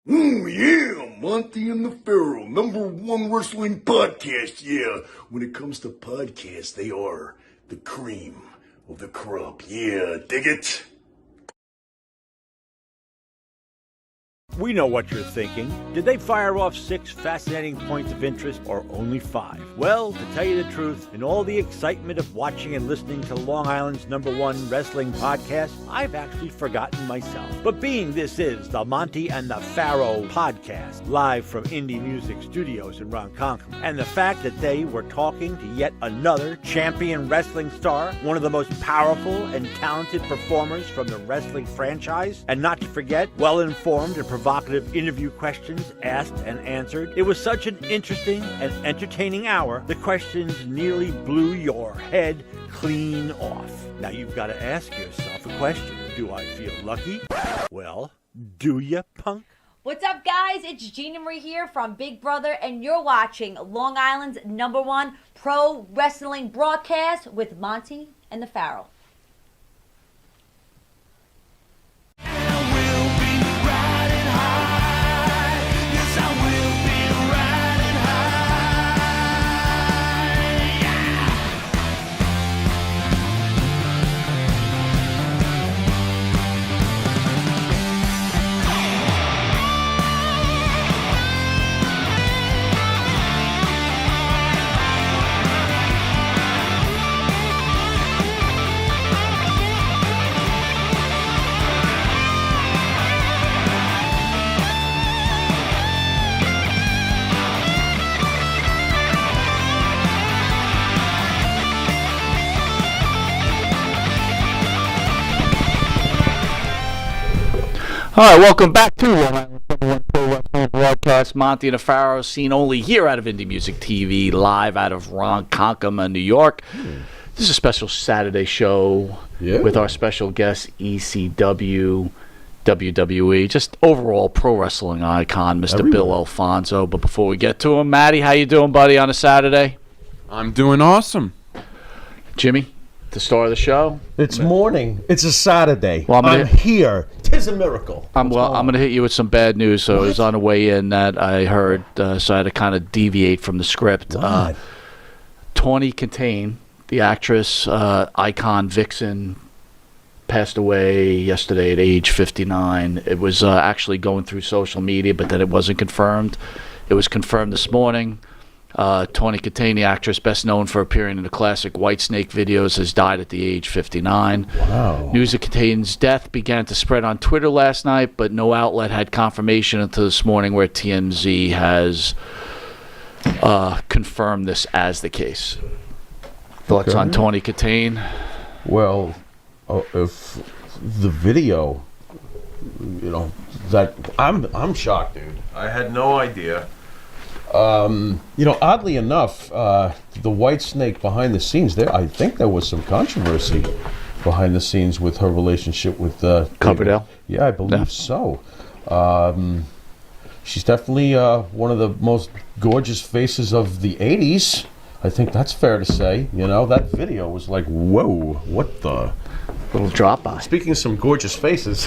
Oh yeah, Monty and the Pharaoh, #1 wrestling podcast. Yeah, when it comes to podcasts, they are the cream of the crop. Yeah, dig it? We know what you're thinking. Did they fire off 6 fascinating points of interest or only 5? Well, to tell you the truth, in all the excitement of watching and listening to Long Island's #1 wrestling podcast, I've actually forgotten myself. But being this is the Monty and the Pharaoh podcast, live from Indie Music Studios in Ronkonkoma, and the fact that they were talking to yet another champion wrestling star, one of the most powerful and talented performers from the wrestling franchise, and not to forget, well-informed and provocative interview questions asked and answered. It was such an interesting and entertaining hour, the questions nearly blew your head clean off. Now you've got to ask yourself a question. Do I feel lucky? Well, do ya, punk? What's up, guys? It's Gina Marie here from Big Brother, and you're watching Long Island's #1 pro wrestling broadcast with Monty and the Pharaoh. All right, welcome back to Long Island's #1 pro wrestling broadcast. Monty and the Pharaoh, seen only here out of Indie Music TV, live out of Ronkonkoma, New York. This is a special Saturday show with our special guest, ECW, WWE, just overall pro wrestling icon, Mr. Bill Alfonso. But before we get to him, Matty, how you doing, buddy, on a Saturday? I'm doing awesome. Jimmy, the star of the show? It's morning. It's a Saturday. Well, I'm here. Tis a miracle. I'm going to hit you with some bad news. So it was on the way in that I heard, so I had to kind of deviate from the script. Tawny Katane, the actress, icon, vixen, passed away yesterday at age 59. It was actually going through social media, but then it wasn't confirmed. It was confirmed this morning. Tawny Katane, the actress best known for appearing in the classic Whitesnake videos, has died at the age 59. Wow. News of Katane's death began to spread on Twitter last night, but no outlet had confirmation until this morning, where TMZ has confirmed this as the case. Thoughts on Tawny Katane? Well, if the video, that I'm shocked, dude. I had no idea. Oddly enough, the Whitesnake behind the scenes there, I think there was some controversy behind the scenes with her relationship with Coverdale. Yeah, I believe so. She's definitely one of the most gorgeous faces of the 80s. I think that's fair to say. That video was like, whoa, what the? Little drop by. Speaking of some gorgeous faces,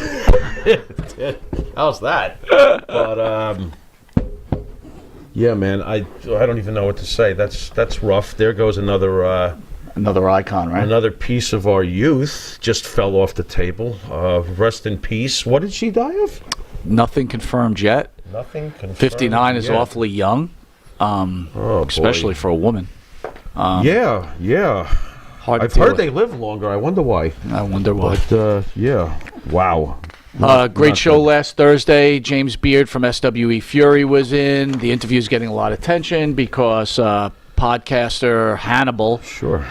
how's that? But yeah, man, I don't even know what to say. That's rough. There goes another icon, right? Another piece of our youth just fell off the table. Rest in peace. What did she die of? Nothing confirmed yet. Nothing confirmed. 59 is awfully young, especially for a woman. Yeah. I've heard they live longer. I wonder why. I wonder why. But yeah, wow. Great show last Thursday. James Beard from SWE Fury was in. The interview's getting a lot of attention because podcaster Hannibal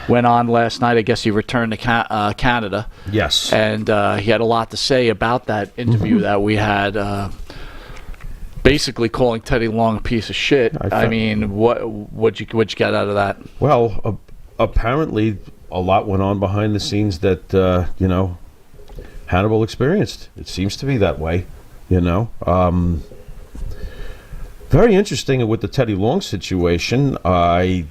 went on last night. I guess he returned to Canada. Yes. And he had a lot to say about that interview that we had, basically calling Teddy Long a piece of shit. I mean, what'd you get out of that? Well, apparently a lot went on behind the scenes that, Hannibal experienced. It seems to be that way, Very interesting with the Teddy Long situation. I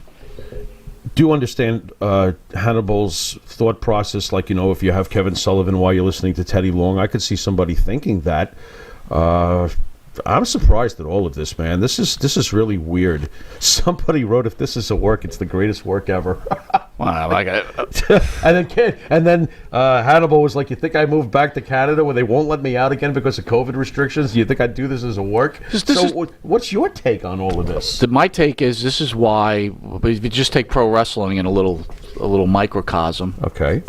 do understand Hannibal's thought process. Like, if you have Kevin Sullivan while you're listening to Teddy Long, I could see somebody thinking that. I'm surprised at all of this, man. This is really weird. Somebody wrote, "If this is a work, it's the greatest work ever." Wow, I got and then Hannibal was like, "You think I moved back to Canada where they won't let me out again because of COVID restrictions? You think I'd do this as a work?" What's your take on all of this? My take is this is why if you just take pro wrestling in a little microcosm. Okay.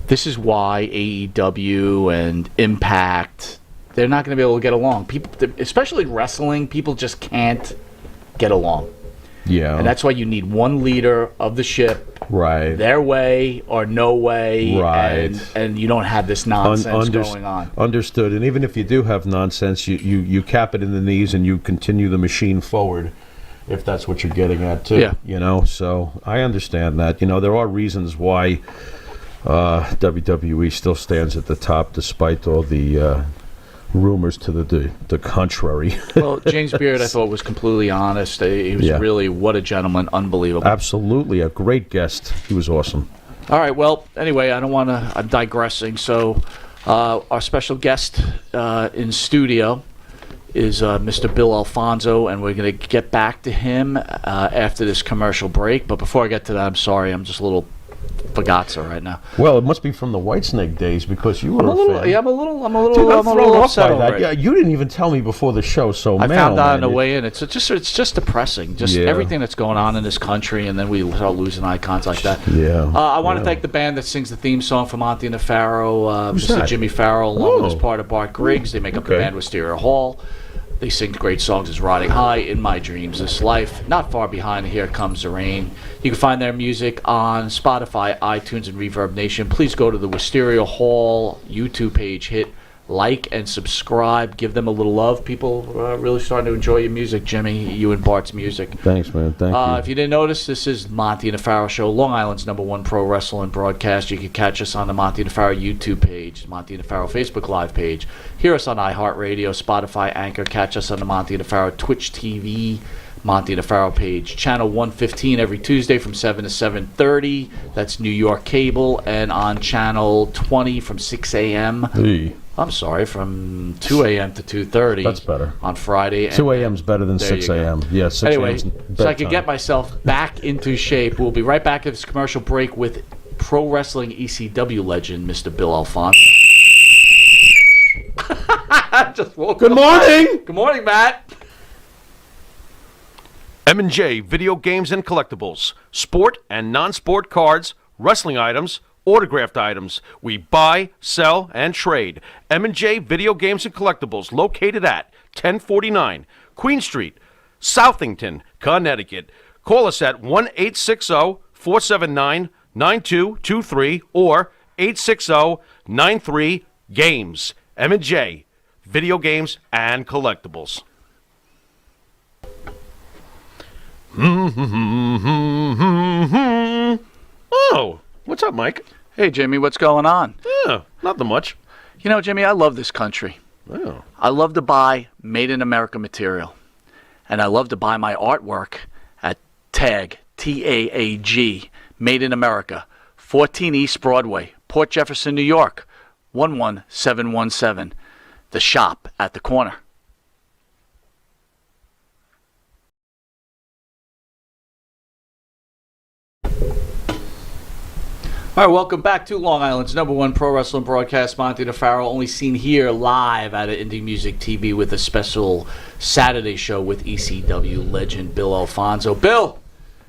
This is why AEW and Impact, they're not going to be able to get along. People, especially wrestling, people just can't get along. Yeah. And that's why you need one leader of the ship. Right. Their way or no way. Right. And you don't have this nonsense going on. Understood. And even if you do have nonsense, you cap it in the knees and you continue the machine forward, if that's what you're getting at, too. Yeah. You know, so I understand that. You know, there are reasons why WWE still stands at the top despite all the rumors to the contrary. Well, James Beard, I thought, was completely honest. He was really, what a gentleman, unbelievable. Absolutely, a great guest. He was awesome. All right, well, anyway, I don't want to, I'm digressing. So our special guest in studio is Mr. Bill Alfonso, and we're going to get back to him after this commercial break. But before I get to that, I'm sorry, I'm just a little Fagazza right now. Well, it must be from the Whitesnake days because you were a little, fan. Yeah, I'm a little Dude, upset by that. over it. Yeah, you didn't even tell me before the show, so I found out on the way in. It's just depressing. Just everything that's going on in this country, and then we start losing icons like that. Yeah. I want to thank the band that sings the theme song for Monty and the Pharaoh, Mr. that? Jimmy Farrell, along with his part of Bart Griggs. They make up the band with Wisteria Hall. They sing great songs as Riding High, In My Dreams, This Life, Not Far Behind, Here Comes the Rain. You can find their music on Spotify, iTunes, and Reverb Nation. Please go to the Wisteria Hall YouTube page, hit like and subscribe, give them a little love. People are really starting to enjoy your music, Jimmy, you and Bart's music. Thanks, man. Thank you. If you didn't notice, this is Monty and the Pharaoh Show, Long Island's #1 pro wrestling broadcast. You can catch us on the Monty and the Pharaoh YouTube page, Monty and the Pharaoh Facebook Live page. Hear us on iHeartRadio, Spotify, Anchor. Catch us on the Monty and the Pharaoh Twitch TV, Monty and the Pharaoh page. Channel 115 every Tuesday from 7 to 7:30. That's New York cable. And on Channel 20 from 6 a.m. Hey. I'm sorry, from 2 a.m. to 2:30. That's better. On Friday. 2 a.m. is better than 6 a.m. Yeah, 6 a.m. Anyway, so I can get myself back into shape. We'll be right back at this commercial break with pro wrestling ECW legend, Mr. Bill Alfonso. Just woke Good up. morning! Good morning, Matt. M&J Video Games and Collectibles. Sport and non-sport cards, wrestling items, autographed items. We buy, sell, and trade. M&J Video Games and Collectibles, located at 1049 Queen Street, Southington, Connecticut. Call us at 1-860-479-9223 or 860-93-GAMES. M&J Video Games and Collectibles. Oh, what's up, Mike? Hey, Jimmy, what's going on? Oh, nothing much. You know, Jimmy, I love this country. Oh. I love to buy Made in America material. And I love to buy my artwork at TAG, T-A-A-G, Made in America, 14 East Broadway, Port Jefferson, New York, 11717. The shop at the corner. All right, welcome back to Long Island's #1 pro wrestling broadcast. Monty the Pharaoh, only seen here live at Indie Music TV with a special Saturday show with ECW legend Bill Alfonso. Bill,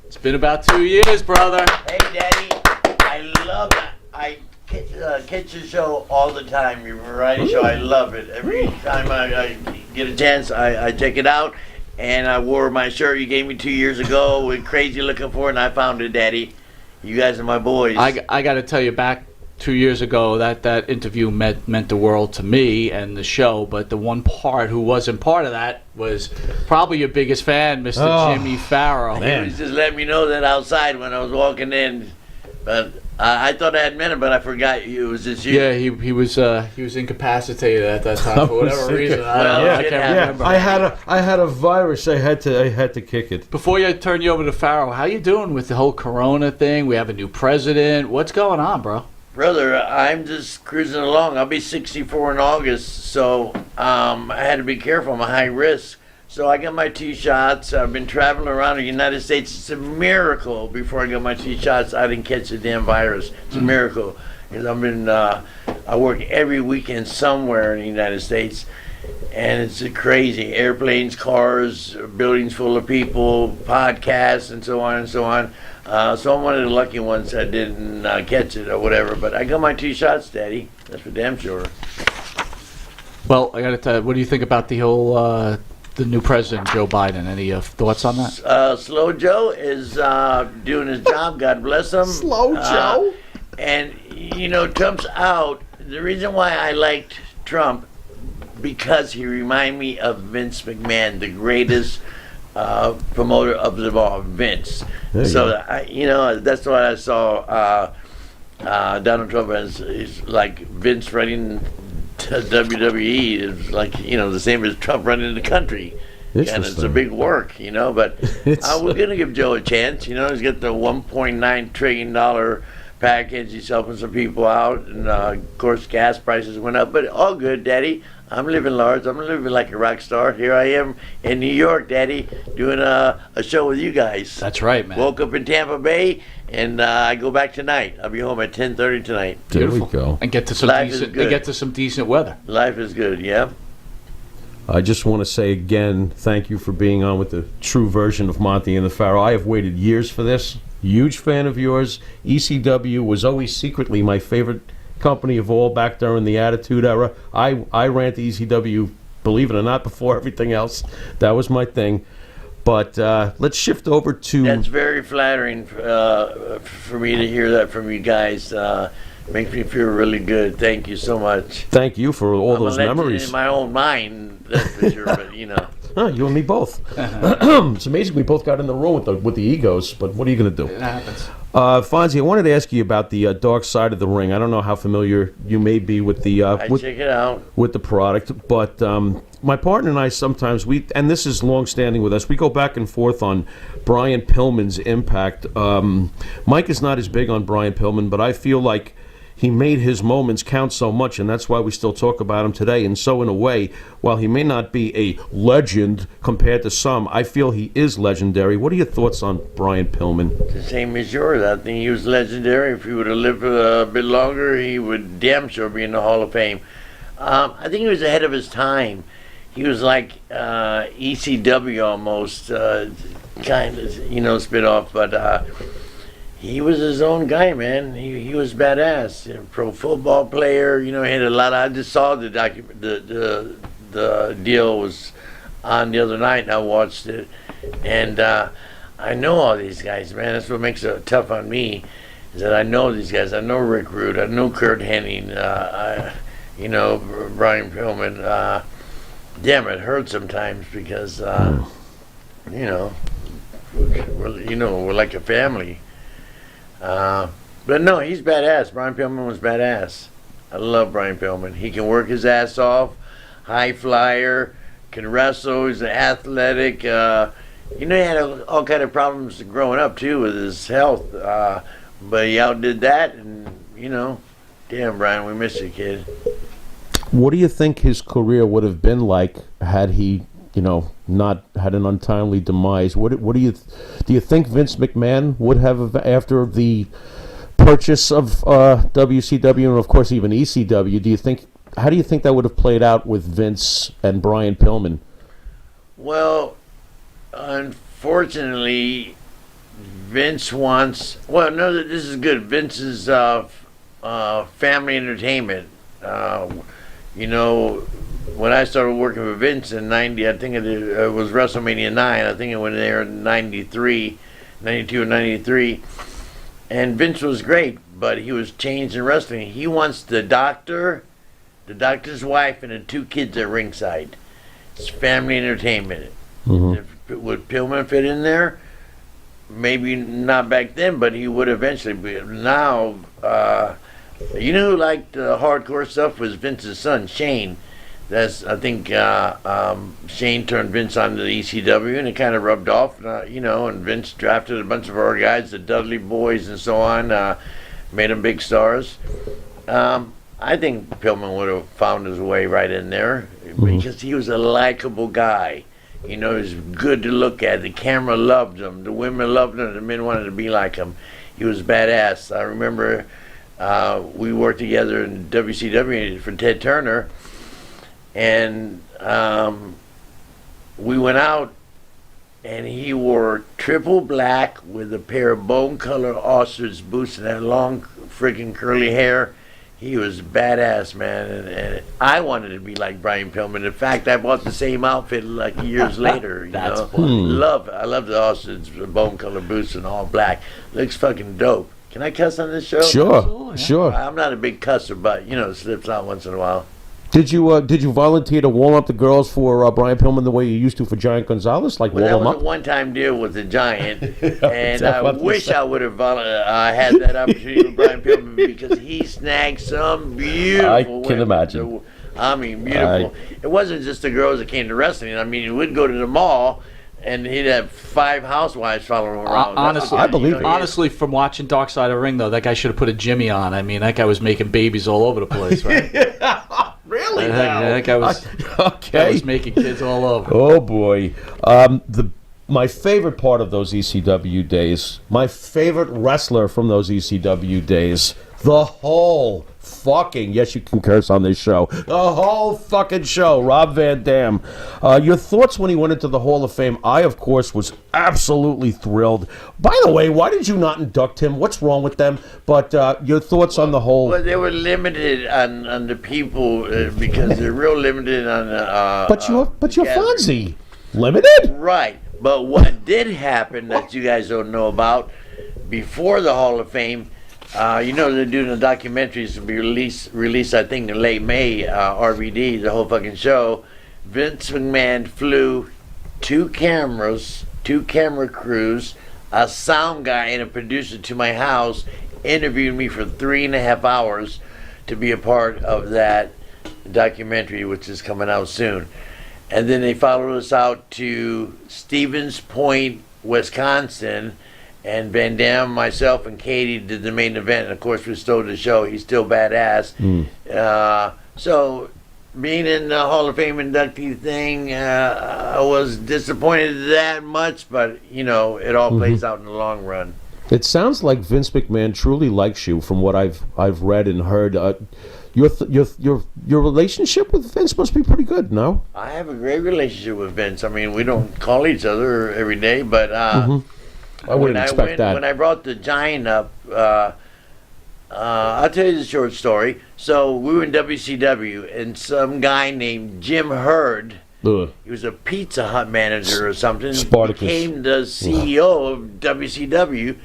it's been about 2 years, brother. Hey, Daddy, I love it. I catch your show all the time, your variety show. I love it. Every time I get a chance, I check it out. And I wore my shirt you gave me 2 years ago with Crazy Looking For, and I found it, Daddy. You guys are my boys. I got to tell you, back 2 years ago, that interview meant the world to me and the show. But the one part who wasn't part of that was probably your biggest fan, Mr. Jimmy Farrow. He was just letting me know that outside when I was walking in. But I thought I had met him, but I forgot it was just you. Yeah, he was incapacitated at that time for whatever reason. I can't remember. I had a virus. I had to kick it. Before you turn you over to Farrow, how you doing with the whole Corona thing? We have a new president. What's going on, bro? Brother, I'm just cruising along. I'll be 64 in August, so I had to be careful. I'm a high risk. So I got my 2 shots. I've been traveling around the United States. It's a miracle. Before I got my 2 shots, I didn't catch the damn virus. It's a miracle. Because I work every weekend somewhere in the United States, and it's crazy. Airplanes, cars, buildings full of people, podcasts, and so on and so on. So I'm one of the lucky ones that didn't catch it or whatever. But I got my 2 shots, Daddy. That's for damn sure. Well, I got to tell you, what do you think about the whole the new president, Joe Biden? Any thoughts on that? Slow Joe is doing his job. God bless him. Slow Joe. And Trump's out. The reason why I liked Trump, because he reminded me of Vince McMahon, the greatest promoter of them all, Vince. So that's why I saw Donald Trump as is like Vince running to WWE. It's like the same as Trump running the country. And it's a big work, but we're gonna give Joe a chance. He's got the $1.9 trillion package. He's helping some people out, and of course gas prices went up, but all good, Daddy. I'm living large. I'm living like a rock star. Here I am in New York, Daddy, doing a show with you guys. That's right, man. Woke up in Tampa Bay, and I go back tonight. I'll be home at 10:30 tonight. Beautiful. There we go. And get to some decent weather. Life is good, yeah. I just want to say again, thank you for being on with the true version of Monty and the Pharaoh. I have waited years for this. Huge fan of yours. ECW was always secretly my favorite company of all back during the Attitude Era. I ran to ECW, believe it or not, before everything else. That was my thing. But let's shift over to... That's very flattering for me to hear that from you guys. Makes me feel really good. Thank you so much. Thank you for all those memories. In my own mind, that's for sure, but you and me both. It's amazing we both got in the room with the egos, but what are you going to do? It happens. Fonzie, I wanted to ask you about the dark side of the ring. I don't know how familiar you may be with the check it out. With the product, but my partner and I sometimes and this is long-standing with us, we go back and forth on Brian Pillman's impact. Mike is not as big on Brian Pillman, but I feel like he made his moments count so much, and that's why we still talk about him today. And so, in a way, while he may not be a legend compared to some, I feel he is legendary. What are your thoughts on Brian Pillman? The same as yours. I think he was legendary. If he would have lived a bit longer, he would damn sure be in the Hall of Fame. I think he was ahead of his time. He was like ECW almost, kind of, spit off, but... he was his own guy, man. He was badass. Pro football player. He had a lot of... I just saw the deal was on the other night, and I watched it. And I know all these guys, man. That's what makes it tough on me, is that I know these guys. I know Wregret. I know Kurt Hennig. Brian Pillman. Damn, it hurts sometimes because, we're like a family. But no, he's badass. Brian Pillman was badass. I love Brian Pillman. He can work his ass off, high flyer, can wrestle. He's athletic. He had all kind of problems growing up too with his health, but he outdid that. And damn, Brian, we miss you, kid. What do you think his career would have been like had he not had an untimely demise? What do you think Vince McMahon would have after the purchase of WCW and of course even ECW? How do you think that would have played out with Vince and Brian Pillman? Well, unfortunately, Vince wants... Well, no, this is good. Vince's family entertainment. When I started working for Vince in 90, I think it was WrestleMania 9. I think it went there in 92 and 93. And Vince was great, but he was changed in wrestling. He wants the doctor's wife, and the 2 kids at ringside. It's family entertainment. Mm-hmm. Would Pillman fit in there? Maybe not back then, but he would eventually be. Now, who liked the hardcore stuff was Vince's son, Shane. I think Shane turned Vince on to the ECW, and it kind of rubbed off, and Vince drafted a bunch of our guys, the Dudley Boys and so on. made them big stars. I think Pillman would have found his way right in there because he was a likable guy. You know, he was good to look at. The camera loved him. The women loved him. The men wanted to be like him. He was badass. I remember we worked together in WCW for Ted Turner, and we went out, and he wore triple black with a pair of bone-colored ostrich boots and that long freaking curly hair. He was badass, man, and I wanted to be like Brian Pillman. In fact, I bought the same outfit like years later. That's know, funny. I love the ostrich bone-colored boots and all black. Looks fucking dope. Can I cuss on this show? Sure. I'm not a big cusser, but it slips out once in a while. Did you volunteer to warm up the girls for Brian Pillman the way you used to for Giant Gonzalez? Like Well, that warm was them a up? one-time deal with the Giant, and That's I what I wish said. I would have had that opportunity with Brian Pillman because he snagged some beautiful I can women. imagine. I mean, beautiful. It wasn't just the girls that came to wrestling. I mean, we'd go to the mall, and he'd have 5 housewives following him around. Honestly, I believe it. Honestly, from watching Dark Side of the Ring, though, that guy should have put a Jimmy on. I mean, that guy was making babies all over the place, right? Really? That guy was, Okay. was making kids all over. Oh boy. My favorite part of those ECW days, my favorite wrestler from those ECW days, the whole fucking, yes you can curse on this show, the whole fucking show, Rob Van Dam. Your thoughts when he went into the Hall of Fame? I, of course, was absolutely thrilled. By the way, why did you not induct him? What's wrong with them? But your thoughts on the whole... Well, they were limited on the people because they're real limited on. But you're gathering. Fonzie. Limited? Right. But what did happen that you guys don't know about before the Hall of Fame, they're doing the documentaries to be released I think in late May, RVD, the whole fucking show. Vince McMahon flew 2 cameras, 2 camera crews, a sound guy, and a producer to my house, interviewed me for 3.5 hours to be a part of that documentary, which is coming out soon. And then they followed us out to Stevens Point, Wisconsin, and Van Dam, myself, and Katie did the main event. And of course, we stole the show. He's still badass. So, being in the Hall of Fame inductee thing, I was disappointed that much, but it all plays out in the long run. It sounds like Vince McMahon truly likes you, from what I've read and heard. Your relationship with Vince must be pretty good, no? I have a great relationship with Vince. I mean, we don't call each other every day, but I wouldn't expect that. When I brought the Giant up, I'll tell you the short story. So we were in WCW, and some guy named Jim Hurd, Ugh. he was a Pizza Hut manager or something, Spartacus. became the CEO of WCW,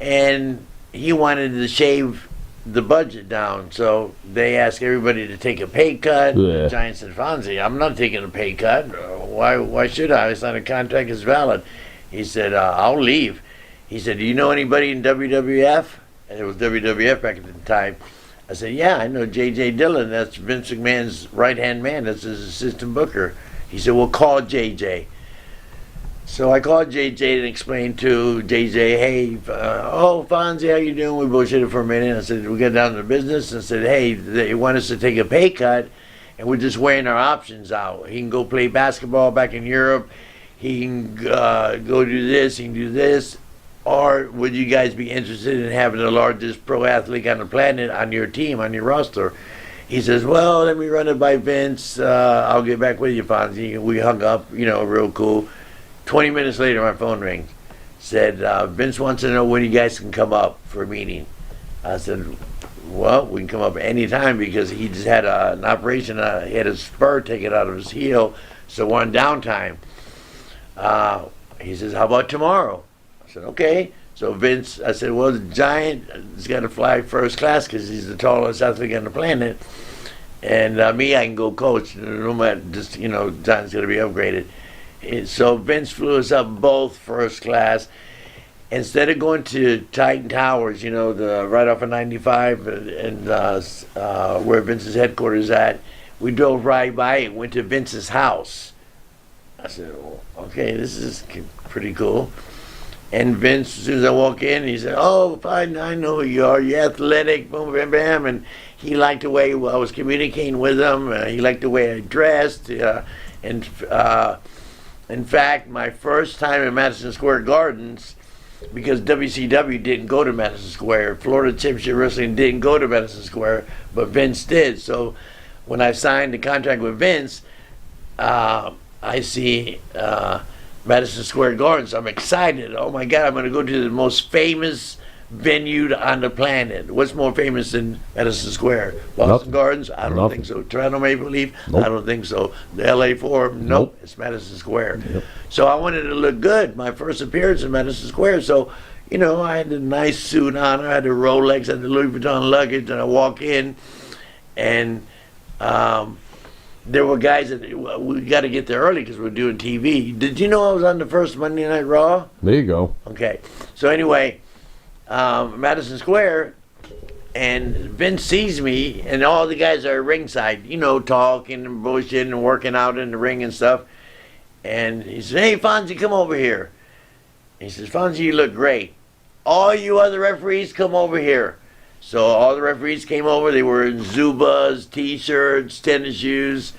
and he wanted to shave the budget down. So they asked everybody to take a pay cut. Yeah. The Giant said, Fonzie, I'm not taking a pay cut. Why should I? I signed a contract, it's valid. He said, I'll leave. He said, do you know anybody in WWF? And it was WWF back at the time. I said, yeah, I know J.J. Dillon. That's Vince McMahon's right-hand man. That's his assistant booker. He said, well, call J.J. So I called J.J. and explained to J.J., hey, Fonzie, how you doing? We bullshitted for a minute. I said, we got down to business. And said, hey, they want us to take a pay cut, and we're just weighing our options out. He can go play basketball back in Europe. He can go do this. He can do this. Or would you guys be interested in having the largest pro athlete on the planet on your team, on your roster? He says, well, let me run it by Vince. I'll get back with you, Fonzie. We hung up, real cool. 20 minutes later, my phone rang. Said, Vince wants to know when you guys can come up for a meeting. I said, well, we can come up anytime because he just had an operation. He had a spur taken out of his heel, so we're on downtime. He says, how about tomorrow? I said, okay. So Vince, I said, well, the Giant has got to fly first class because he's the tallest athlete on the planet. And me, I can go coach. No matter, just, Giant's going to be upgraded. So Vince flew us up both first class. Instead of going to Titan Towers, the right off of 95 and where Vince's headquarters at, we drove right by it, went to Vince's house. I said, well, okay, this is pretty cool. And Vince, as soon as I walk in, he said, "Oh, fine, I know who you are. You're athletic, boom, bam, bam." And he liked the way I was communicating with him. He liked the way I dressed. And in fact, my first time in Madison Square Gardens, because WCW didn't go to Madison Square, Florida Championship Wrestling didn't go to Madison Square, but Vince did. So when I signed the contract with Vince, I see Madison Square Gardens. I'm excited. Oh my God, I'm going to go to the most famous venue on the planet. What's more famous than Madison Square? Boston Gardens? I don't think so. Toronto Maple Leaf? I don't think so. The LA Forum? Nope. It's Madison Square. So I wanted to look good. My first appearance in Madison Square. So, you know, I had a nice suit on. I had a Rolex, I had the Louis Vuitton luggage, and I walk in, and there were guys that we got to get there early because we're doing TV. Did you know I was on the first Monday Night Raw? There you go. Okay. So anyway, Madison Square, and Vince sees me, and all the guys are ringside, you know, talking and bullshitting and working out in the ring and stuff. And he said, "Hey, Fonzie, come over here." He says, "Fonzie, you look great. All you other referees, come over here." So all the referees came over. They were in Zubas, T-shirts, tennis shoes.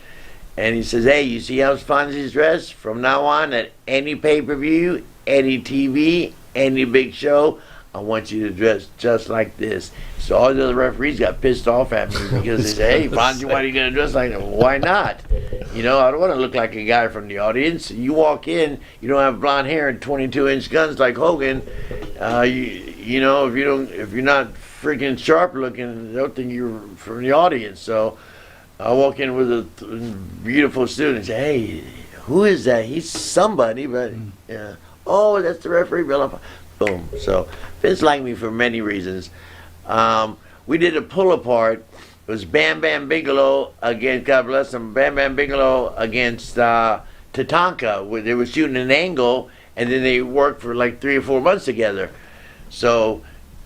And he says, "Hey, you see how Fonzie's dressed? From now on, at any pay-per-view, any TV, any big show, I want you to dress just like this." So all the other referees got pissed off at me because they said, "Hey, Fonzie, why are you going to dress like that?" Well, why not? You know, I don't want to look like a guy from the audience. You walk in, you don't have blonde hair and 22-inch guns like Hogan. You know, if you're not freaking sharp looking, I don't think you're from the audience. So I walk in with a beautiful suit and say, "Hey, who is that? He's somebody, but yeah. Oh, that's the referee." Boom. So Vince liked me for many reasons. We did a pull apart. It was Bam Bam Bigelow against, God bless him, Bam Bam Bigelow against Tatanka, where they were shooting an angle, and then they worked for like 3 or 4 months together. So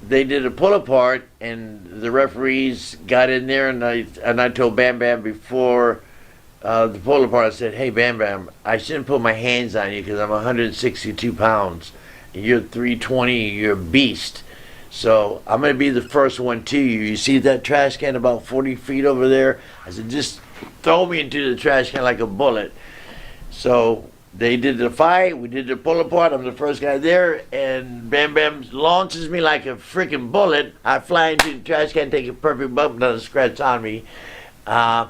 they did a pull apart, and the referees got in there, and I told Bam Bam before the pull apart, I said, "Hey, Bam Bam, I shouldn't put my hands on you because I'm 162 pounds. You're 320, you're a beast. So I'm going to be the first one to you. You see that trash can about 40 feet over there?" I said, "Just throw me into the trash can like a bullet." So they did the fight. We did the pull apart. I'm the first guy there, and Bam Bam launches me like a freaking bullet. I fly into the trash can, take a perfect bump, not a scratch on me. And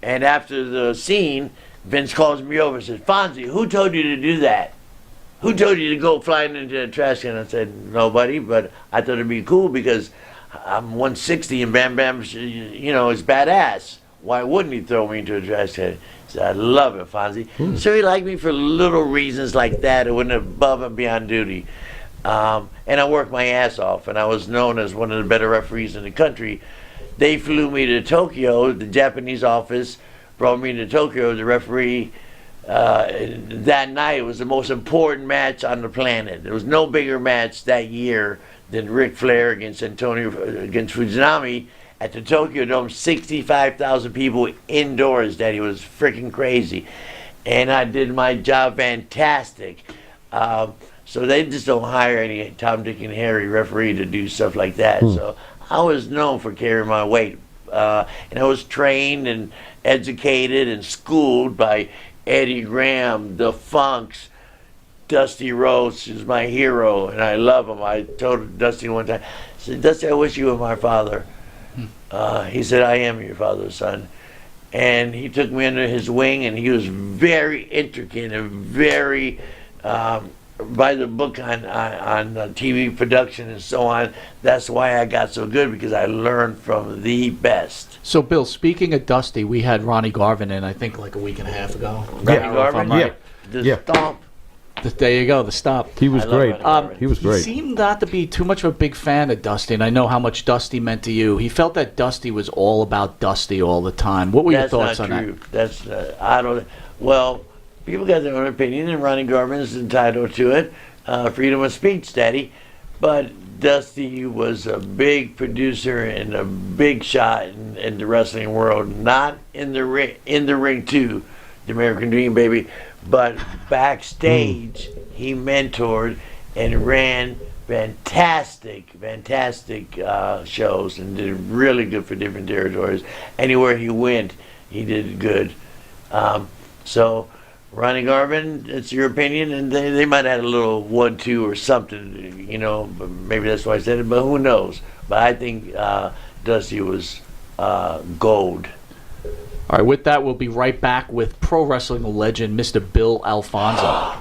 after the scene, Vince calls me over and says, "Fonzie, who told you to do that? Who told you to go flying into the trash can?" I said, "Nobody, but I thought it'd be cool because I'm 160 and Bam Bam, you know, is badass. Why wouldn't he throw me into a trash can?" He said, "I love it, Fonzie." So he liked me for little reasons like that. It wasn't above and beyond duty. And I worked my ass off, and I was known as one of the better referees in the country. They flew me to Tokyo. The Japanese office brought me to Tokyo. The referee that night, it was the most important match on the planet. There was no bigger match that year than Ric Flair against Fujinami at the Tokyo Dome. 65,000 people indoors. That he was freaking crazy, and I did my job fantastic. So they just don't hire any Tom, Dick, and Harry referee to do stuff like that. So I was known for carrying my weight, and I was trained and educated and schooled by Eddie Graham, the Funks, Dusty Rhodes is my hero, and I love him. I told Dusty one time, I said, "Dusty, I wish you were my father." He said, "I am your father, son." And he took me under his wing, and he was very intricate and very by the book on TV production and so on. That's why I got so good, because I learned from the best. So, Bill, speaking of Dusty, we had Ronnie Garvin in, I think, like a week and a half ago. Ronnie Garvin? Right. The stomp. There you go, the stop. He was great. He was great. He seemed not to be too much of a big fan of Dusty, and I know how much Dusty meant to you. He felt that Dusty was all about Dusty all the time. What were your thoughts on that? That's not true. I don't. Well, people got their own opinion, and Ronnie Garvin is entitled to it. Freedom of speech, Daddy. But Dusty was a big producer and a big shot in the wrestling world. Not in the ring too, the American Dream, baby. But backstage, he mentored and ran fantastic shows and did really good for different territories. Anywhere he went, he did good. So Ronnie Garvin, it's your opinion, and they might have had a little 1-2 or something, but maybe that's why I said it, but who knows. But I think Dusty was gold. All right, with that, we'll be right back with pro wrestling legend Mr. Bill Alfonso.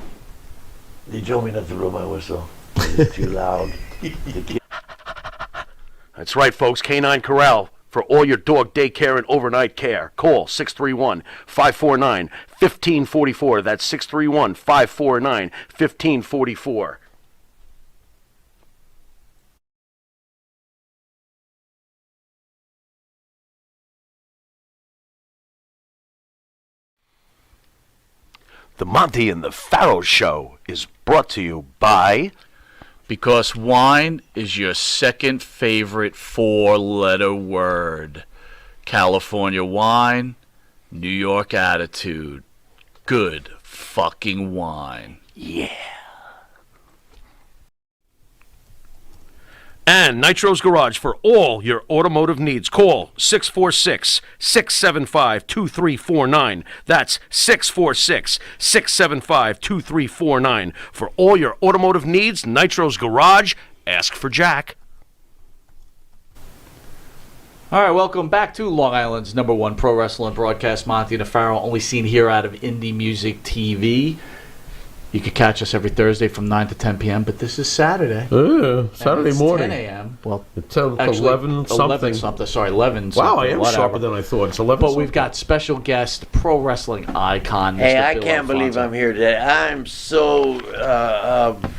They told me not to blow my whistle. It's too loud. That's right, folks. Canine Corral for all your dog daycare and overnight care. Call 631-549-1544. That's 631-549-1544. The Monty and the Pharaoh Show is brought to you by... Because wine is your second favorite four-letter word. California wine, New York attitude. Good fucking wine. Yeah. And Nitro's Garage for all your automotive needs. Call 646-675-2349. That's 646-675-2349. For all your automotive needs, Nitro's Garage. Ask for Jack. All right, welcome back to Long Island's #1 pro wrestling broadcast. Monty and Pharaoh, only seen here out of Indie Music TV. You can catch us every Thursday from 9 to 10 p.m., but this is Saturday. Saturday it's morning. 10 a.m. Well, it's actually, 11 something. 11 something. Sorry, 11 Wow, something. I am whatever. sharper than I thought. It's 11 But something. we've got special guest, pro wrestling icon, Mr. Hey, I Bill can't believe Alfonso. I'm here today. I'm so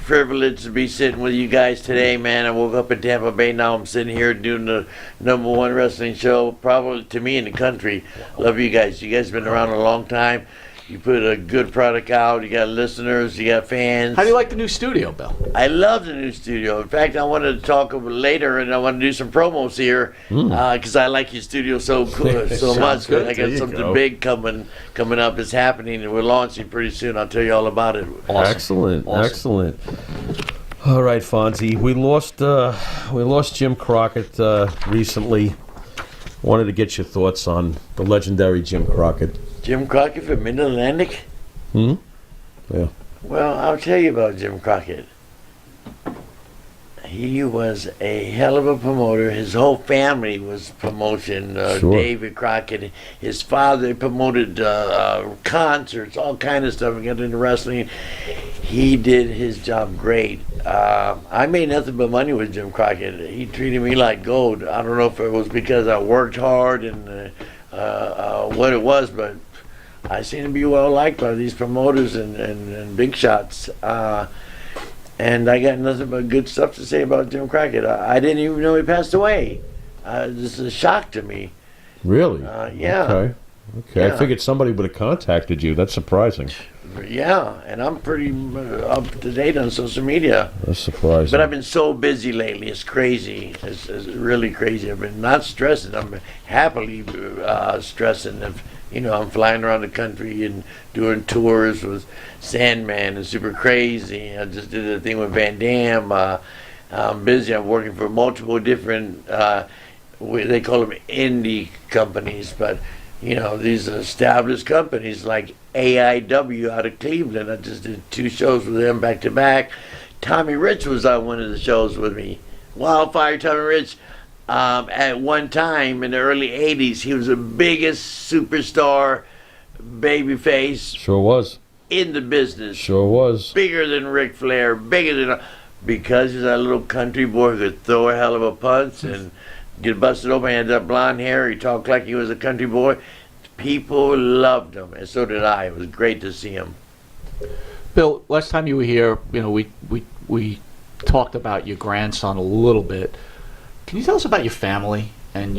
privileged to be sitting with you guys today, man. I woke up in Tampa Bay. Now I'm sitting here doing the #1 wrestling show, probably to me in the country. Love you guys. You guys have been around a long time. You put a good product out. You got listeners. You got fans. How do you like the new studio, Bill? I love the new studio. In fact, I wanted to talk later, and I want to do some promos here because I like your studio so much. good. I There got you something go. big coming up. It's happening, and we're launching pretty soon. I'll tell you all about it. Excellent. All right, Fonzie. We lost Jim Crockett recently. Wanted to get your thoughts on the legendary Jim Crockett. Jim Crockett from Mid-Atlantic? Yeah. Well, I'll tell you about Jim Crockett. He was a hell of a promoter. His whole family was promotion. Sure. David Crockett, his father promoted concerts, all kind of stuff. He got into wrestling. He did his job great. I made nothing but money with Jim Crockett. He treated me like gold. I don't know if it was because I worked hard and what it was, but I seem to be well liked by these promoters and big shots. And I got nothing but good stuff to say about Jim Crockett. I didn't even know he passed away. This is a shock to me. Really? Yeah. Okay. Yeah. I figured somebody would have contacted you. That's surprising. Yeah, and I'm pretty up to date on social media. That's surprising. But I've been so busy lately. It's crazy. It's really crazy. I've been not stressing. I'm happily stressing. I'm flying around the country and doing tours with Sandman and Super Crazy. I just did a thing with Van Damme. I'm busy. I'm working for multiple different, they call them indie companies, but these established companies like AIW out of Cleveland. I just did 2 shows with them back to back. Tommy Rich was on one of the shows with me. Wildfire Tommy Rich. At one time in the early 80s, he was the biggest superstar babyface Sure was. in the business. Sure was. Bigger than Ric Flair, because he's a little country boy who could throw a hell of a punch and get busted open. He had that blonde hair. He talked like he was a country boy. People loved him, and so did I. It was great to see him. Bill, last time you were here, we talked about your grandson a little bit. Can you tell us about your family and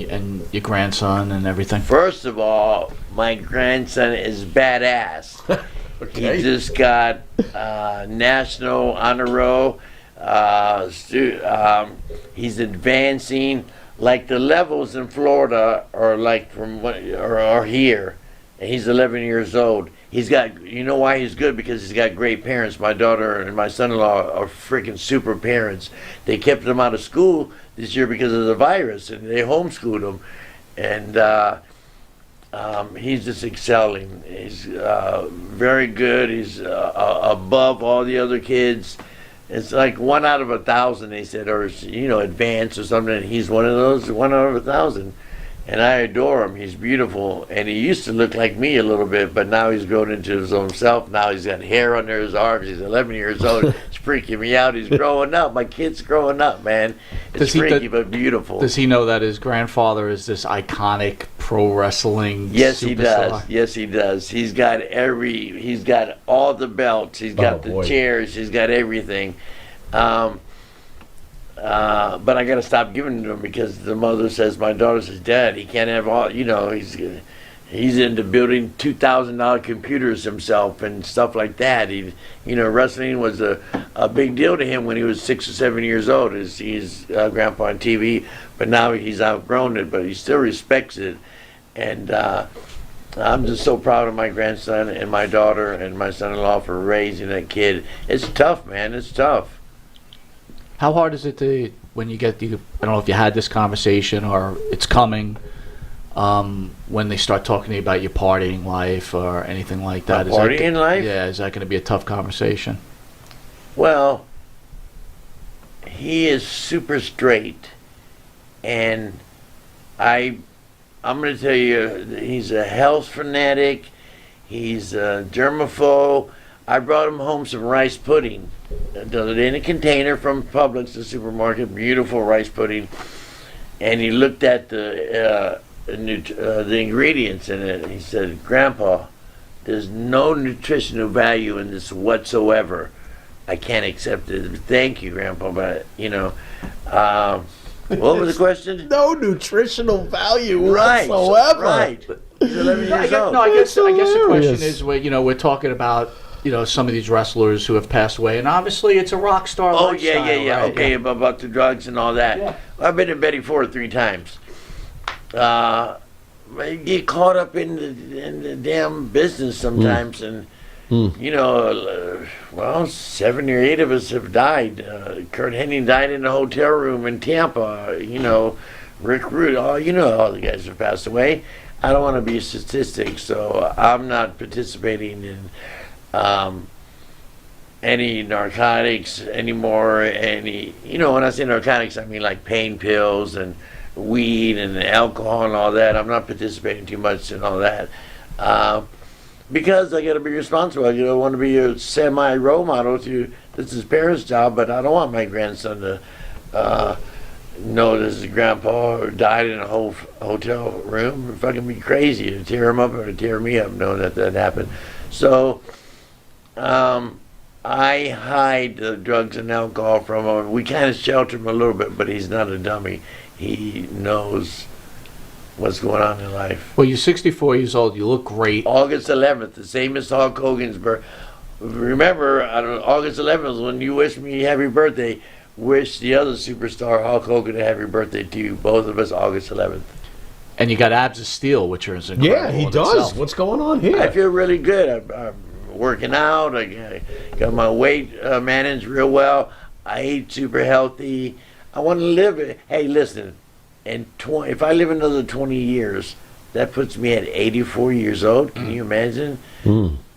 your grandson and everything? First of all, my grandson is badass. Okay. He just got National Honor Roll. He's advancing. Like the levels in Florida are like are here. And he's 11 years old. he's got, you know why he's good? Because he's got great parents. My daughter and my son-in-law are freaking super parents. They kept him out of school this year because of the virus, and they homeschooled him. And he's just excelling. He's very good. He's above all the other kids. It's like 1 out of 1,000, they said, or advanced or something. And he's one of those 1 out of 1,000. And I adore him. He's beautiful. And he used to look like me a little bit, but now he's grown into his own self. Now he's got hair under his arms. He's 11 years old. It's freaking me out. He's growing up. My kid's growing up, man. It's freaky but beautiful. Does he know that his grandfather is this iconic pro wrestling Yes, superstar? he does. Yes, he does. He's got all the belts. He's got the chairs. He's got everything. But I got to stop giving it to him because the mother says, my daughter says, Dad, he can't have all, he's into building $2,000 computers himself and stuff like that. Wrestling was a big deal to him when he was 6 or 7 years old. He's grandpa on TV, but now he's outgrown it, but he still respects it. And I'm just so proud of my grandson and my daughter and my son-in-law for raising that kid. It's tough, man. It's tough. How hard is it when you get I don't know if you had this conversation or it's coming, when they start talking to you about your partying life or anything like that? Partying life? Yeah, is that going to be a tough conversation? Well, he is super straight, and I'm going to tell you, he's a health fanatic. He's a germaphobe. I brought him home some rice pudding the other day in a container from Publix, the supermarket, beautiful rice pudding, and he looked at the ingredients in it, and he said, Grandpa, there's no nutritional value in this whatsoever. I can't accept it. Thank you, Grandpa, but, what was the question? No nutritional value Right, whatsoever. right. He's 11 years old. I guess the question hilarious. is, we're talking about some of these wrestlers who have passed away, and obviously it's a rock star Oh, lifestyle, yeah. right? Okay, about the drugs and all that. Yeah. I've been to Betty Ford 3 times. You get caught up in the damn business sometimes, and 7 or 8 of us have died. Kurt Hennig died in a hotel room in Tampa. Rick Rude, all the guys have passed away. I don't want to be a statistic, so I'm not participating in any narcotics anymore. When I say narcotics, I mean like pain pills and weed and alcohol and all that. I'm not participating too much in all that because I got to be responsible. I want to be a semi role model to this is parents' job, but I don't want my grandson to know this is grandpa or died in a hotel room. It'd fucking be crazy to tear him up or to tear me up knowing that happened. So I hide the drugs and alcohol from him. We kind of shelter him a little bit, but he's not a dummy. He knows what's going on in life. Well, you're 64 years old. You look great. August 11th, the same as Hulk Hogan's birthday. Remember, August 11th was when you wished me happy birthday. Wish the other superstar, Hulk Hogan, a happy birthday to you. Both of us, August 11th. And you got abs of steel, which are incredible. Yeah, he in does. itself. What's going on here? I feel really good. I'm working out. I got my weight managed real well. I eat super healthy. I want to live. Hey, listen. If I live another 20 years, that puts me at 84 years old. Can you imagine?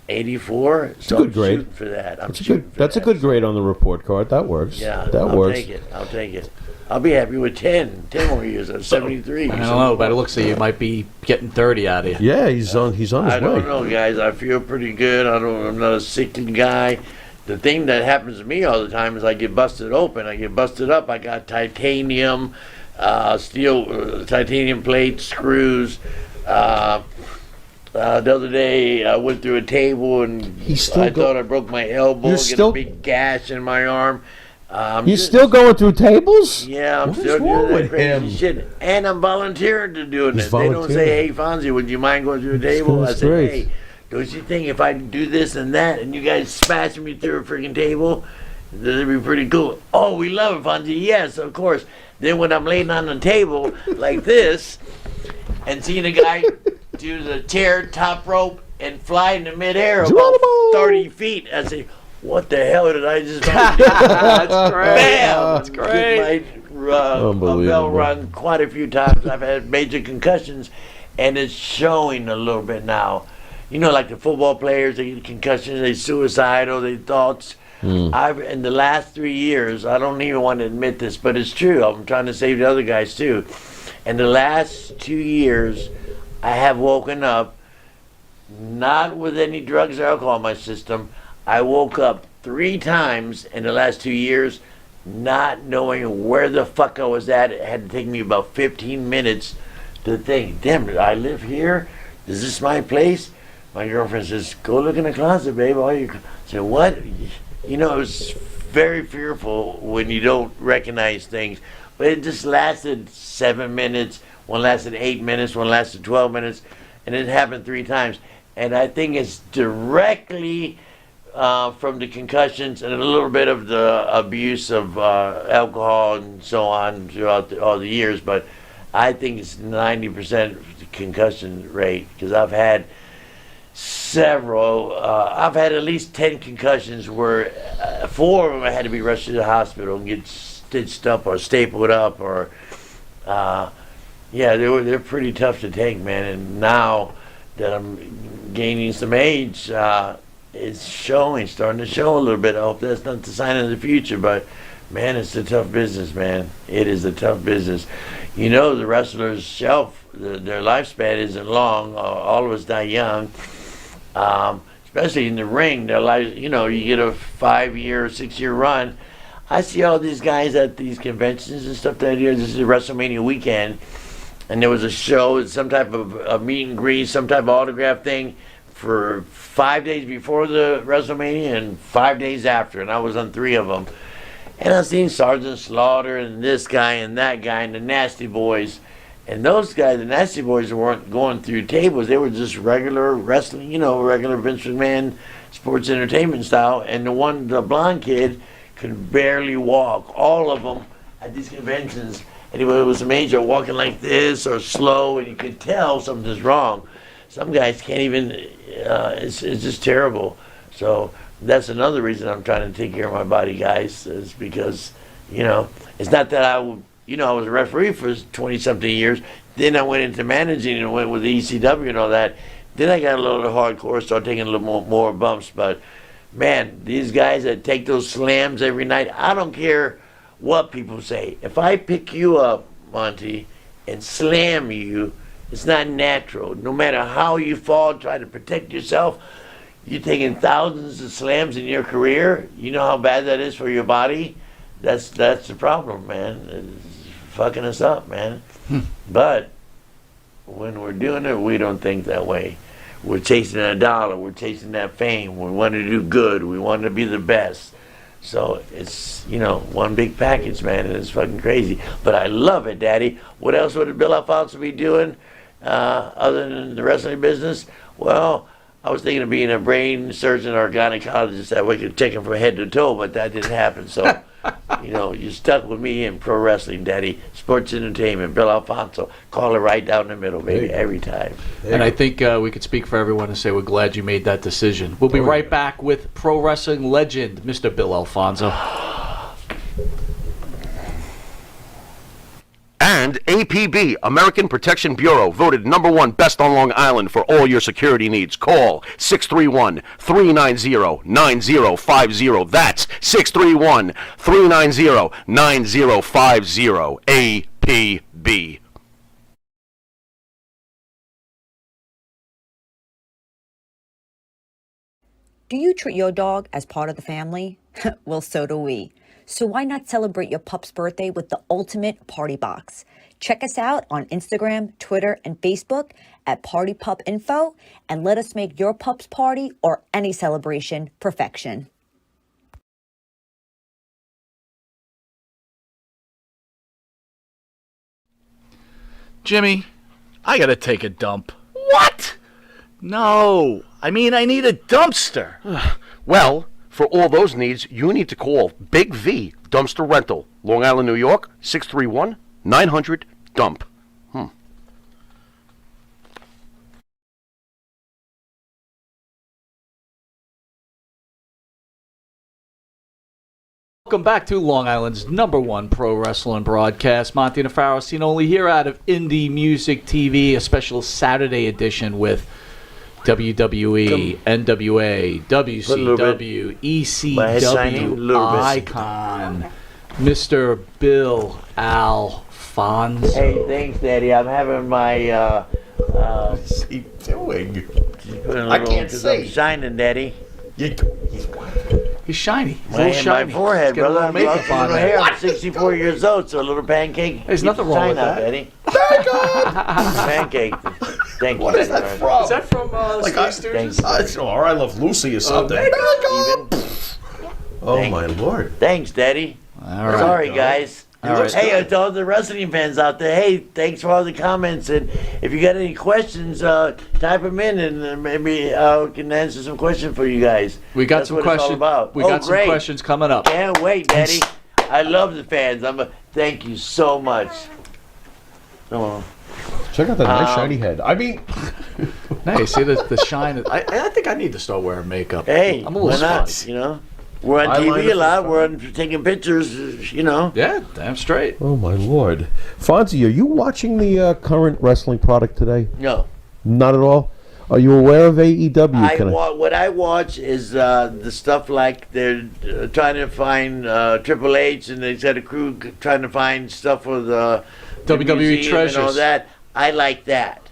84. It's a good grade. Shooting for that. That's a good grade on the report card. That works. Yeah, that works. I'll take it. I'll be happy with 10 more years. I'm 73. I don't know, but it looks like you might be getting 30 out of you. Yeah, he's on his way. I don't know, guys. I feel pretty good. I'm not a sickly guy. The thing that happens to me all the time is I get busted open. I get busted up. I got titanium, steel, titanium plates, screws. The other day, I went through a table and I thought I broke my elbow. Get a big gash in my arm. He's still going through tables? Yeah, I'm What still is wrong doing that with crazy him? shit. And I'm volunteering to doing He's it. They don't volunteering. say, hey, Fonzie, would you mind going through a table? I That's say, great. hey, don't you think if I do this and that and you guys smash me through a freaking table, that'd be pretty cool. Oh, we love it, Fonzie. Yes, of course. Then when I'm laying on the table like this and seeing a guy do the chair top rope and fly in the midair about Geronimo! 30 feet. I say, what the hell did I just do? That's great. Bam! That's great. My bell Unbelievable. rung quite a few times. I've had major concussions, and it's showing a little bit now. You know, like the football players, they get concussions, they suicidal, they thoughts. I've in the last 3 years, I don't even want to admit this, but it's true. I'm trying to save the other guys too. In the last 2 years, I have woken up not with any drugs or alcohol in my system. I woke up 3 times in the last 2 years not knowing where the fuck I was at. It had to take me about 15 minutes to think, damn, did I live here? Is this my place? My girlfriend says, go look in the closet, babe. I said, what? You know, it was very fearful when you don't recognize things. But it just lasted 7 minutes. One lasted 8 minutes. One lasted 12 minutes. And it happened 3 times. And I think it's directly from the concussions and a little bit of the abuse of alcohol and so on throughout all the years. But I think it's 90% concussion rate, because I've had several. I've had at least 10 concussions where 4 of them I had to be rushed to the hospital and get stitched up or stapled up, or they're pretty tough to take, man. And now that I'm gaining some age, it's starting to show a little bit. I hope that's not the sign of the future, but man, it's a tough business, man. It is a tough business. You know, the wrestler's shelf, their lifespan isn't long. All of us die young. Especially in the ring, their life, you know, you get a 5-year, 6-year run. I see all these guys at these conventions and stuff that year. This is WrestleMania weekend, and there was a show, some type of a meet and greet, some type of autograph thing for 5 days before the WrestleMania and 5 days after, and I was on 3 of them. And I seen Sergeant Slaughter and this guy and that guy and the Nasty Boys. And those guys, the Nasty Boys, weren't going through tables. They were just regular wrestling, you know, regular Vince McMahon sports entertainment style. And the blonde kid could barely walk. All of them at these conventions. And it was amazing, walking like this or slow, and you could tell something's wrong. Some guys can't even, it's just terrible. So that's another reason I'm trying to take care of my body, guys, is because, you know, it's not that I was a referee for 20-something years. Then I went into managing and went with the ECW and all that. Then I got a little hardcore, started taking a little more bumps. But, man, these guys that take those slams every night, I don't care what people say. If I pick you up, Monty, and slam you, it's not natural. No matter how you fall, try to protect yourself. You're taking thousands of slams in your career. You know how bad that is for your body? That's the problem, man. It's fucking us up, man. But when we're doing it, we don't think that way. We're chasing a dollar. We're chasing that fame. We want to do good. We want to be the best. So it's, you know, one big package, man, and it's fucking crazy. But I love it, Daddy. What else would Bill Alfonso be doing other than the wrestling business? Well, I was thinking of being a brain surgeon or gynecologist that we could take him from head to toe, but that didn't happen. So, you know, you're stuck with me in pro wrestling, Daddy. Sports entertainment, Bill Alfonso. Call it right down the middle, baby, every time. And I think we could speak for everyone and say we're glad you made that decision. We'll be right back with pro wrestling legend, Mr. Bill Alfonso. And APB, American Protection Bureau, voted #1 best on Long Island for all your security needs. Call 631-390-9050. That's 631-390-9050. APB. Do you treat your dog as part of the family? Well, so do we. So why not celebrate your pup's birthday with the ultimate party box? Check us out on Instagram, Twitter, and Facebook at Party Pup Info, and let us make your pup's party or any celebration perfection. Jimmy, I gotta take a dump. What? No, I mean I need a dumpster. Well, for all those needs, you need to call Big V Dumpster Rental, Long Island, New York, 631-900-DUMP. Welcome back to Long Island's #1 pro wrestling broadcast. Monty Nefaro, seen only here out of Indie Music TV, a special Saturday edition with WWE, NWA, WCW, ECW, Icon, Mr. Bill Alfonso. Hey, thanks, Daddy. I'm having my. What's he doing? I can't say. I'm shining, Daddy. He's shiny. He's a My, little shiny. my forehead, He's got a brother. little I'm makeup on my there. hair. I'm 64 years old, so a little pancake. There's keeps nothing the wrong shine with out, that. Daddy. Pancake. Thank you. What is that from? Is that from Like Three I- Stooges? Or I Love Lucy or something. Even. Oh, my Lord. Thanks, Daddy. All right. Sorry, guys. All right. Hey, to all the wrestling fans out there, hey, thanks for all the comments. And if you got any questions, type them in, and maybe I can answer some questions for you guys. We got That's some what it's all questions. about. We Oh, got some great. questions coming up. Can't wait, Daddy. I love the fans. Thank you so much. Come on. Check out that nice shiny head. I mean, Hey, see the shine. I think I need to start wearing makeup. Hey, I'm a little why not? spotty. You know, we're on Eyeliner TV a lot. for We're on taking pictures. You know. Yeah, damn straight. oh, my Lord. Fonzie, are you watching the current wrestling product today? No. Not at all? Are you aware of AEW? What I watch is the stuff like they're trying to find Triple H, and they've got a crew trying to find stuff for the WWE museum treasures. and all that. I like that.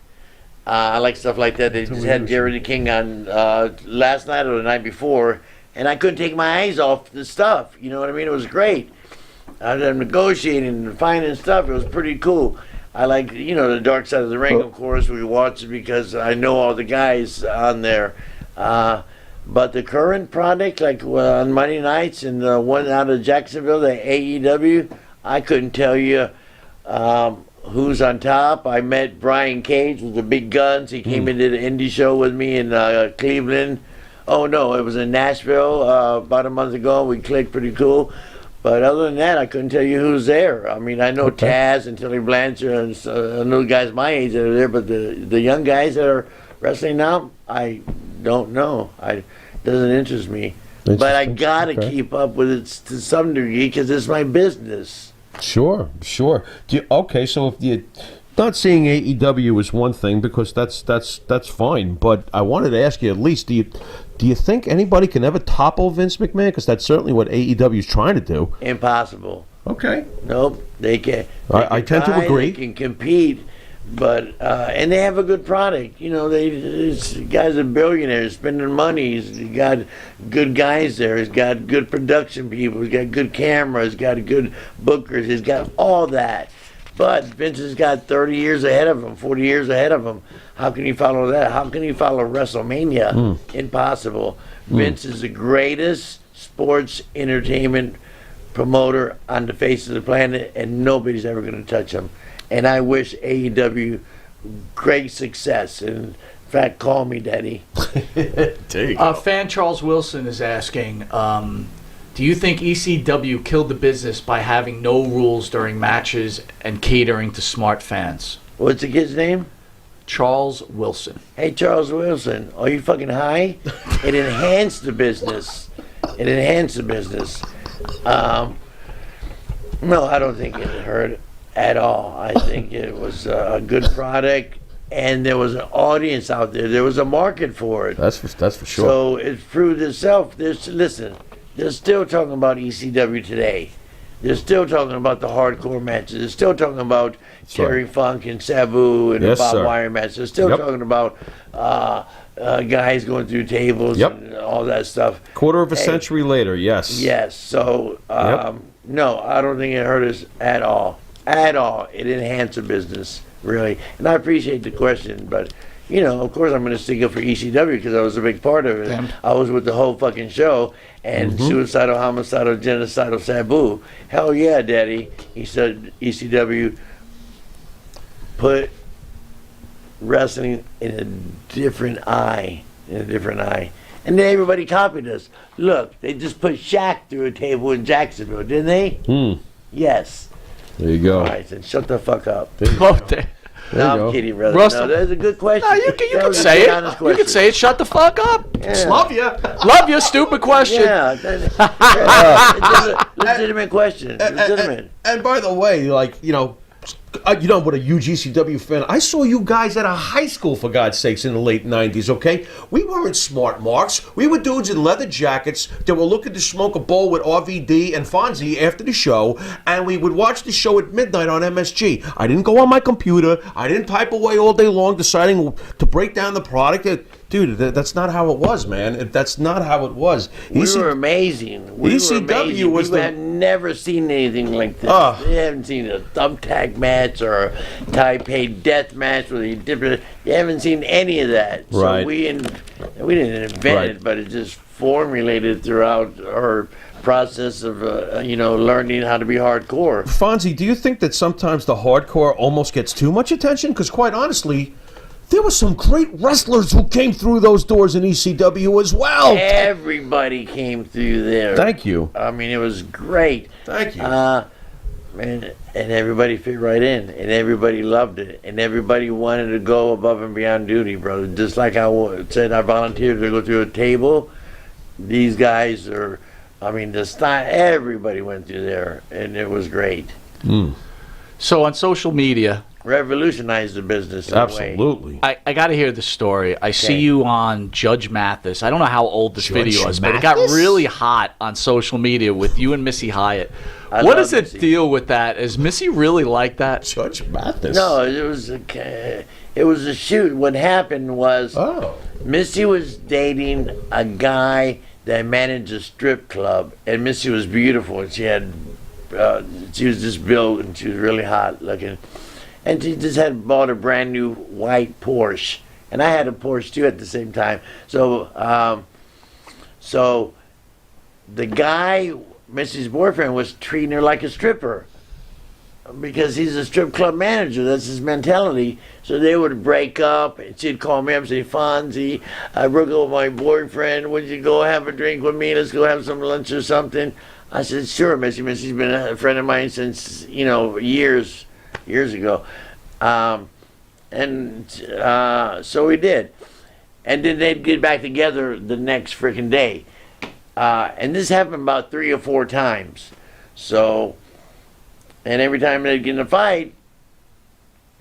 I like stuff like that. They just had Jerry the King on last night or the night before, and I couldn't take my eyes off the stuff. You know what I mean? It was great. I was negotiating and finding stuff. It was pretty cool. I like, the Dark Side of the Ring, of course. We watch it because I know all the guys on there. But the current product, like on Monday nights and the one out of Jacksonville, the AEW, I couldn't tell you who's on top. I met Brian Cage with the big guns. He came and did an indie show with me in Cleveland. Oh, no, it was in Nashville about a month ago. We clicked pretty cool. But other than that, I couldn't tell you who's there. I mean, I know Taz and Tilly Blanchard and I know guys my age that are there, but the young guys that are wrestling now, I don't know. It doesn't interest me. But I got to keep up with it to some degree because it's my business. Sure. Okay, so if you not seeing AEW is one thing because that's fine. But I wanted to ask you at least, do you think anybody can ever topple Vince McMahon? Because that's certainly what AEW is trying to do. Impossible. Okay. Nope. They can. I tend to agree. They can compete, but and they have a good product. These guys are billionaires spending money. He's got good guys there. He's got good production people. He's got good cameras. He's got good bookers. He's got all that. But Vince has got 30 years ahead of him, 40 years ahead of him. How can he follow that? How can he follow WrestleMania? Impossible. Vince is the greatest sports entertainment promoter on the face of the planet, and nobody's ever going to touch him. And I wish AEW great success. And in fact, call me, Daddy. There you go. Fan Charles Wilson is asking, do you think ECW killed the business by having no rules during matches and catering to smart fans? What's the kid's name? Charles Wilson. Hey, Charles Wilson, are you fucking high? It enhanced the business. No, I don't think it hurt at all. I think it was a good product, and there was an audience out there. There was a market for it. That's for sure. So it proved itself. Listen, they're still talking about ECW today. They're still talking about the hardcore matches. They're still talking about Terry Funk and Sabu and the Bob Wire match. They're still talking about guys going through tables and all that stuff. Quarter of a century later, yes. Yes. So, no, I don't think it hurt us at all. At all. It enhanced the business, really. And I appreciate the question, but, of course I'm going to stick up for ECW because I was a big part of it. Damn. I was with the whole fucking show. And suicidal, homicidal, genocidal, Sabu. Hell yeah, Daddy. He said ECW put wrestling in a different eye. And then everybody copied us. Look, they just put Shaq through a table in Jacksonville, didn't they? Yes. There you go. All right, then shut the fuck up. There you No, go. I'm kidding, brother. Russell. No, that's a good question. No, you That can was a say good, it. honest You can question. say it. Shut the fuck up. Yeah. Love you. Love you. Stupid question. Yeah, it's a legitimate question. Legitimate. And by the way, like, what a huge ECW fan. I saw you guys at a high school, for God's sakes, in the late 90s, okay? We weren't smart marks. We were dudes in leather jackets that were looking to smoke a bowl with RVD and Fonzie after the show, and we would watch the show at midnight on MSG. I didn't go on my computer. I didn't type away all day long deciding to break down the product. Dude, that's not how it was, man. That's not how it was. We were amazing. We ECW were amazing. was People the- had never seen anything like this. They haven't seen a thumbtack match or a Taipei death match where they haven't seen any of that. So Right. we didn't invent it, but it just formulated throughout our process of learning how to be hardcore. Fonzie, do you think that sometimes the hardcore almost gets too much attention? Because quite honestly, there were some great wrestlers who came through those doors in ECW as well. Everybody came through there. Thank you. I mean, it was great. Thank you. And everybody fit right in, and everybody loved it, and everybody wanted to go above and beyond duty, brother. Just like I said, I volunteered to go through a table. These guys are, everybody went through there, and it was great. So on social media, Revolutionized the business in a way. Absolutely. I got to hear the story. I see you on Judge Mathis. I don't know how old this Judge video is, but it got Mathis? really hot on social media with you and Missy Hyatt. I What love is the Missy. deal with that? Is Missy really like that? Judge Mathis. No, it was a shoot. What happened was Missy was dating a guy that managed a strip club, and Missy was beautiful, and she was just built, and she was really hot looking. And she just had bought a brand new white Porsche, and I had a Porsche too at the same time. So, so the guy, Missy's boyfriend, was treating her like a stripper because he's a strip club manager. That's his mentality. So they would break up, and she'd call me up and say, "Fonzie, I broke up with my boyfriend. Would you go have a drink with me? Let's go have some lunch or something." I said, "Sure, Missy." Missy's been a friend of mine since years ago. So we did. And then they'd get back together the next freaking day. And this happened about 3 or 4 times. So, and every time they'd get in a fight,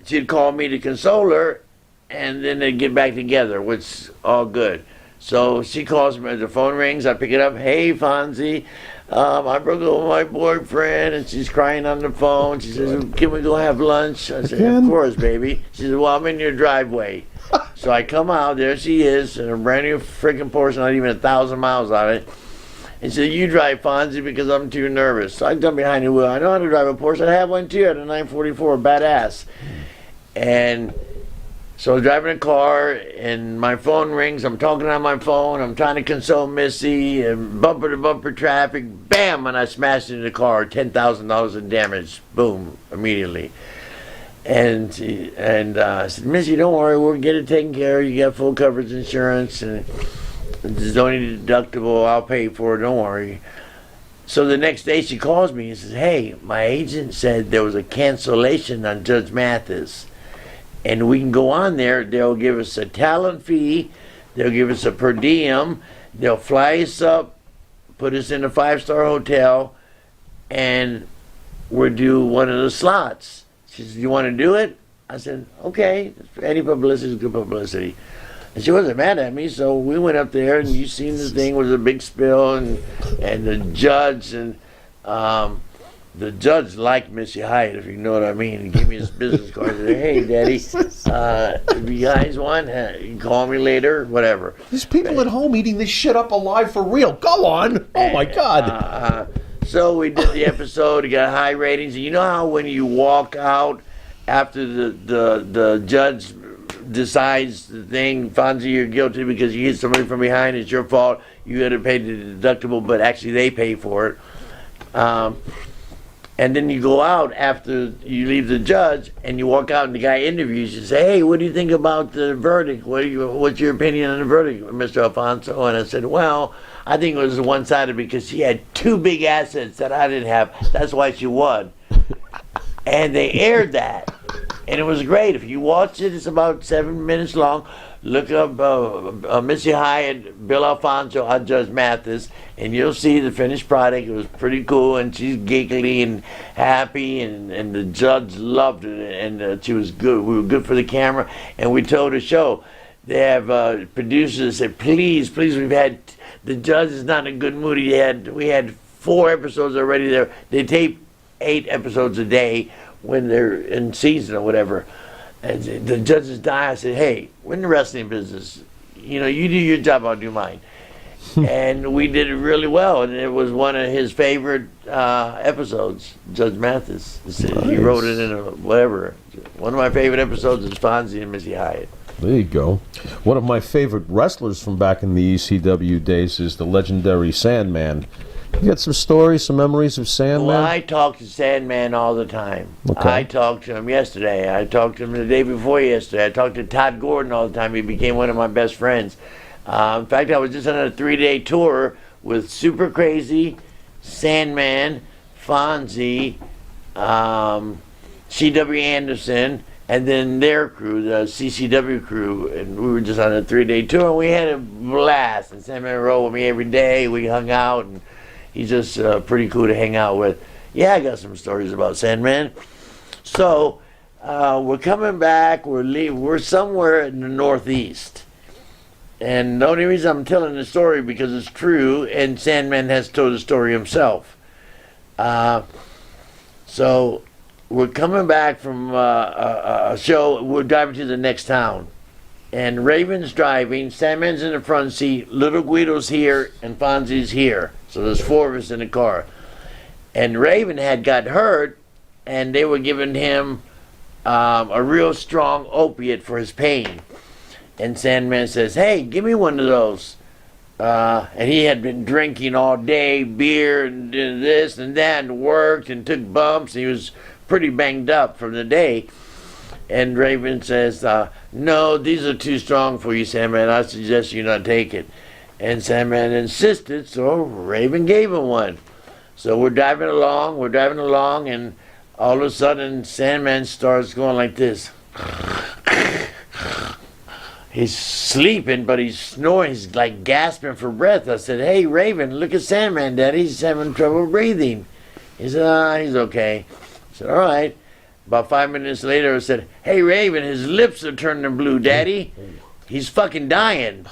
she'd call me to console her, and then they'd get back together, which is all good. So she calls me, the phone rings, I pick it up. "Hey, Fonzie, I broke up with my boyfriend," and she's crying on the phone. She says, "Can we go have lunch?" I said, "Of course, baby." She says, "Well, I'm in your driveway." So I come out, there she is, in a brand new freaking Porsche, not even 1,000 miles on it. And she said, "You drive, Fonzie, because I'm too nervous." So I jump behind the wheel. I know how to drive a Porsche. I have one too. I had a 944, badass. And so I was driving a car, and my phone rings. I'm talking on my phone. I'm trying to console Missy, and bumper-to-bumper traffic. Bam! And I smashed into the car. $10,000 in damage. Boom! Immediately. And I said, "Missy, don't worry. We'll get it taken care of. You got full coverage insurance, and there's only a deductible. I'll pay for it. Don't worry." So the next day she calls me and says, "Hey, my agent said there was a cancellation on Judge Mathis. And we can go on there. They'll give us a talent fee. They'll give us a per diem. They'll fly us up, put us in a 5-star hotel, and we'll do one of the slots." She said, "You want to do it?" I said, "Okay. Any publicity is good publicity." And she wasn't mad at me, so we went up there, and you seen the thing was a big spill, and the judge, and the judge liked Missy Hyatt, if you know what I mean. He gave me his business card. He said, "Hey, Daddy, if you guys want, you can call me later, whatever." There's people at home eating this shit up alive for real. Go on. Oh, my God. So we did the episode. It got high ratings. And you know how when you walk out after the judge decides the thing, Fonzie, you're guilty because you hit somebody from behind, it's your fault, you got to pay the deductible, but actually they pay for it. And then you go out after you leave the judge, and you walk out, and the guy interviews you and say, "Hey, what do you think about the verdict? What's your opinion on the verdict, Mr. Alfonso?" And I said, "Well, I think it was one-sided because she had 2 big assets that I didn't have. That's why she won." And they aired that. And it was great. If you watch it, it's about 7 minutes long. Look up Missy Hyatt, Bill Alfonso, I Judge Mathis, and you'll see the finished product. It was pretty cool, and she's giggly and happy, and the judge loved it, and she was good. We were good for the camera, and we told the show. They have producers said, please, we've had, the judge is not in a good mood. We had 4 episodes already there. They tape 8 episodes a day when they're in season or whatever. And the judges die. I said, hey, we're in the wrestling business. You know, you do your job, I'll do mine. And we did it really well. And it was one of his favorite episodes, Judge Mathis. He wrote it in whatever. One of my favorite episodes is Fonzie and Missy Hyatt. There you go. One of my favorite wrestlers from back in the ECW days is the legendary Sandman. You got some stories, some memories of Sandman? Well, I talk to Sandman all the time. Okay. I talked to him yesterday. I talked to him the day before yesterday. I talked to Todd Gordon all the time. He became one of my best friends. In fact, I was just on a 3-day tour with Super Crazy, Sandman, Fonzie, C.W. Anderson, and then their crew, the CCW crew, and we were just on a 3-day tour, and we had a blast. And Sandman rode with me every day. We hung out, and he's just pretty cool to hang out with. Yeah, I got some stories about Sandman. So we're coming back. We're somewhere in the Northeast, and the only reason I'm telling the story because it's true, and Sandman has told the story himself. So we're coming back from a show. We're driving to the next town, and Raven's driving. Sandman's in the front seat. Little Guido's here, and Fonzie's here. So there's 4 of us in the car. And Raven had got hurt, and they were giving him a real strong opiate for his pain. And Sandman says, hey, give me one of those. And he had been drinking all day, beer and this and that, and worked and took bumps. He was pretty banged up from the day. And Raven says, no, these are too strong for you, Sandman. I suggest you not take it. And Sandman insisted, so Raven gave him one. So we're driving along, and all of a sudden Sandman starts going like this. He's sleeping, but he's snoring. He's like gasping for breath. I said, hey, Raven, look at Sandman, Daddy. He's having trouble breathing. He said, he's okay. I said, all right. About 5 minutes later, I said, hey, Raven, his lips are turning blue, Daddy. He's fucking dying.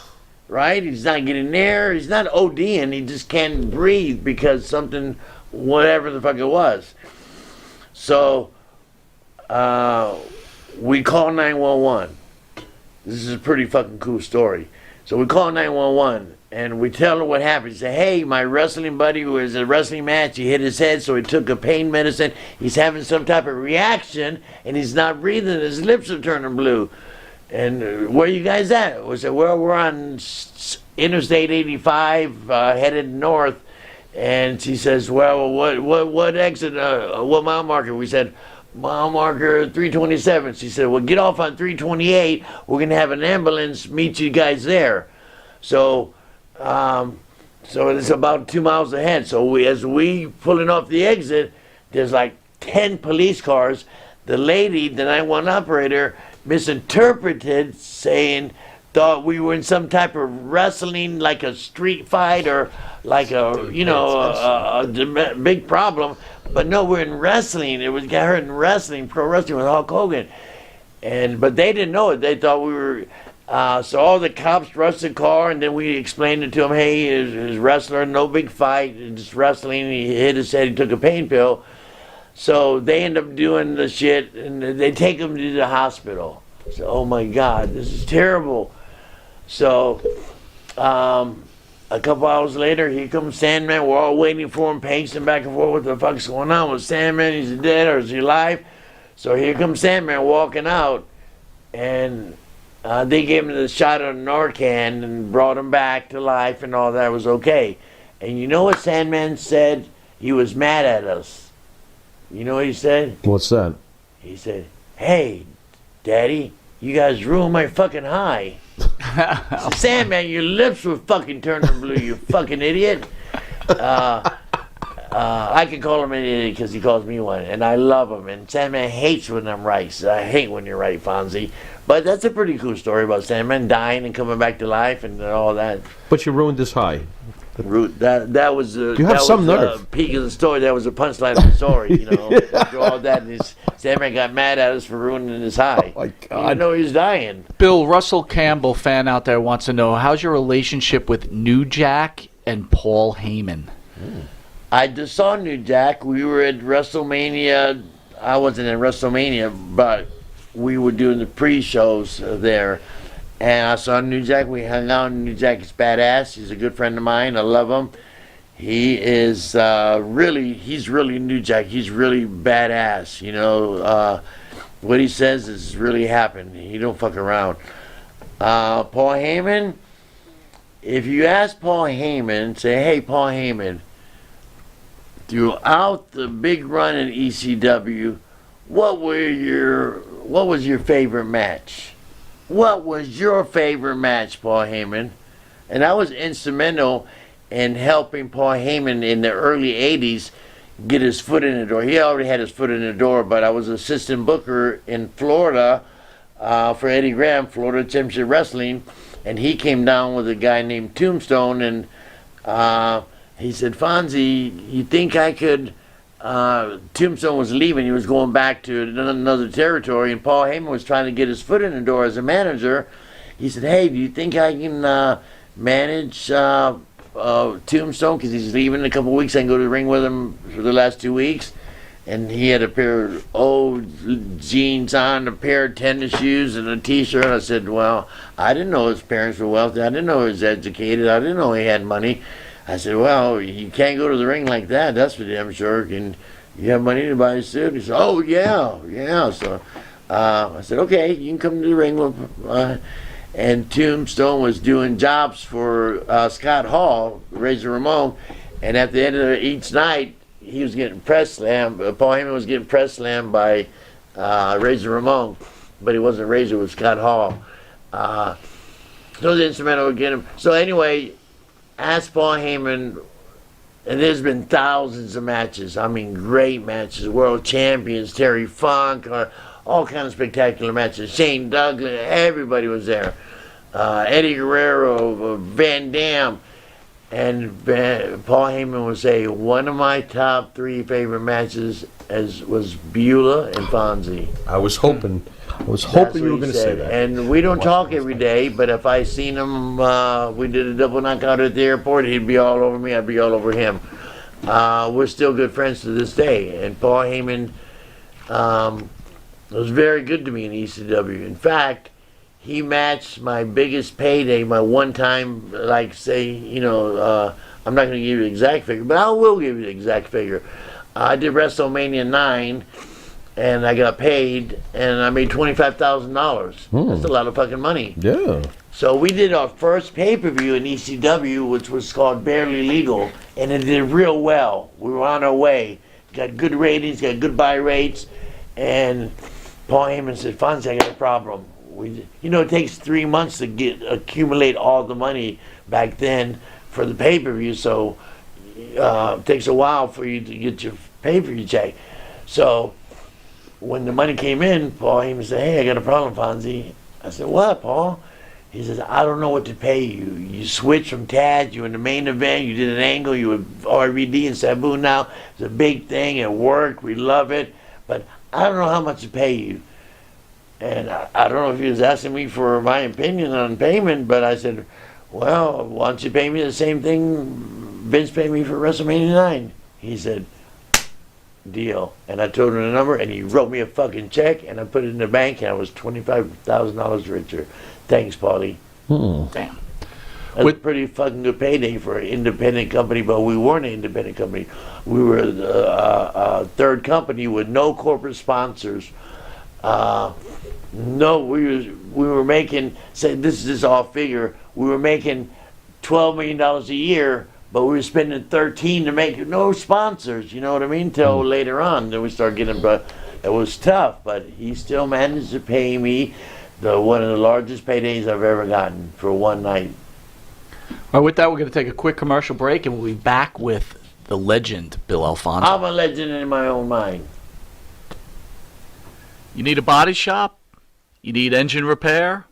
Right? He's not getting air. He's not ODing. He just can't breathe because something, whatever the fuck it was. So we call 911. This is a pretty fucking cool story. So we call 911 and we tell her what happened. He said, hey, my wrestling buddy who was a wrestling match, he hit his head, so he took a pain medicine. He's having some type of reaction and he's not breathing. His lips are turning blue. And where you guys at? We said, well, we're on Interstate 85 headed north. And she says, well, what exit, what mile marker? We said, mile marker 327. She said, well, get off on 328. We're going to have an ambulance meet you guys there. So it's about 2 miles ahead. So as we pulling off the exit, there's like 10 police cars. The lady, the 911 operator, misinterpreted, thought we were in some type of wrestling, like a street fight or like a big problem. But no, we're in wrestling. It was got her in wrestling, pro wrestling with Hulk Hogan. But they didn't know it. They thought we were. So all the cops rushed the car, and then we explained it to him. Hey, his wrestler, no big fight, just wrestling. He hit his head. He took a pain pill. So they end up doing the shit, and they take him to the hospital. So, oh my God, this is terrible. So, a couple hours later, here comes Sandman. We're all waiting for him, pacing back and forth. What the fuck's going on with Sandman? Is he dead or is he alive? So here comes Sandman walking out, and they gave him the shot of Narcan and brought him back to life, and all that was okay. And you know what Sandman said? He was mad at us. You know what he said? What's that? He said, hey, Daddy, you guys ruined my fucking high. Sandman, your lips were fucking turning blue, you fucking idiot. I can call him an idiot because he calls me one, and I love him. And Sandman hates when I'm right. So I hate when you're right, Fonzie. But that's a pretty cool story about Sandman dying and coming back to life and all that. But you ruined his high. That was you have some nerve. Peak of the story. That was a punchline of the story. You know, after all that, Sandman got mad at us for ruining his high. Oh my God! I know he was dying. Bill, Russell Campbell, fan out there, wants to know, how's your relationship with New Jack and Paul Heyman? I just saw New Jack. We were at WrestleMania. I wasn't at WrestleMania, but we were doing the pre-shows there. And I saw New Jack. We hung out. New Jack is badass. He's a good friend of mine. I love him. He is he's really New Jack. He's really badass. You know, what he says is really happened. He don't fuck around. Paul Heyman, if you ask Paul Heyman, say, hey, Paul Heyman, throughout the big run in ECW, what was your favorite match? What was your favorite match, Paul Heyman? And I was instrumental in helping Paul Heyman in the early 80s get his foot in the door. He already had his foot in the door, but I was assistant booker in Florida for Eddie Graham, Florida Championship Wrestling, and he came down with a guy named Tombstone, and he said, Fonzie, you think I could... Tombstone was leaving. He was going back to another territory, and Paul Heyman was trying to get his foot in the door as a manager. He said, hey, do you think I can manage Tombstone? Because he's leaving in a couple of weeks. I can go to the ring with him for the last 2 weeks. And he had a pair of old jeans on, a pair of tennis shoes, and a T-shirt. I said, well, I didn't know his parents were wealthy. I didn't know he was educated. I didn't know he had money. I said, well, you can't go to the ring like that. That's for damn sure. And you have money to buy a suit? He said, oh, yeah. So I said, okay, you can come to the ring. And Tombstone was doing jobs for Scott Hall, Razor Ramon. And at the end of each night, he was getting press slammed. Paul Heyman was getting press slammed by Razor Ramon. But he wasn't Razor, it was Scott Hall. So the instrumental would get him. So anyway... Ask Paul Heyman, and there's been thousands of matches. I mean, great matches. World champions, Terry Funk, all kinds of spectacular matches. Shane Douglas, everybody was there. Eddie Guerrero, Van Dam. And Paul Heyman would say, one of my top 3 favorite matches was Beulah and Fonzie. I was hoping you were going to say that. And we don't talk every day, but if I seen him, we did a double knockout at the airport, he'd be all over me, I'd be all over him. We're still good friends to this day. And Paul Heyman was very good to me in ECW. In fact, he matched my biggest payday, my one time, like say, you know, I'm not going to give you the exact figure, but I will give you the exact figure. I did WrestleMania 9. And I got paid, and I made $25,000. That's a lot of fucking money. Yeah. So we did our first pay-per-view in ECW, which was called Barely Legal, and it did real well. We were on our way. Got good ratings, got good buy rates, and Paul Heyman said, Fonzie, I got a problem. It takes 3 months to accumulate all the money back then for the pay-per-view, so it takes a while for you to get your pay-per-view check. So when the money came in, Paul Heyman said, hey, I got a problem, Fonzie. I said, what, Paul? He says, I don't know what to pay you. You switched from Taz, you were in the main event, you did an angle, you were RVD and Sabu now. It's a big thing, it worked, we love it, but I don't know how much to pay you. And I don't know if he was asking me for my opinion on payment, but I said, well, why don't you pay me the same thing Vince paid me for WrestleMania 9? He said, deal. And I told him the number, and he wrote me a fucking check, and I put it in the bank, and I was $25,000 richer. Thanks, Paulie. Damn. That's a pretty fucking good payday for an independent company, but we weren't an independent company. We were a third company with no corporate sponsors. No, we were making, say this is all figure, we were making $12 million a year, but we were spending 13 to make no sponsors, you know what I mean? Till later on, then we started getting, but it was tough, but he still managed to pay me one of the largest paydays I've ever gotten for one night. All right, with that, we're going to take a quick commercial break, and we'll be back with the legend, Bill Alfonso. I'm a legend in my own mind. You need a body shop? You need engine repair?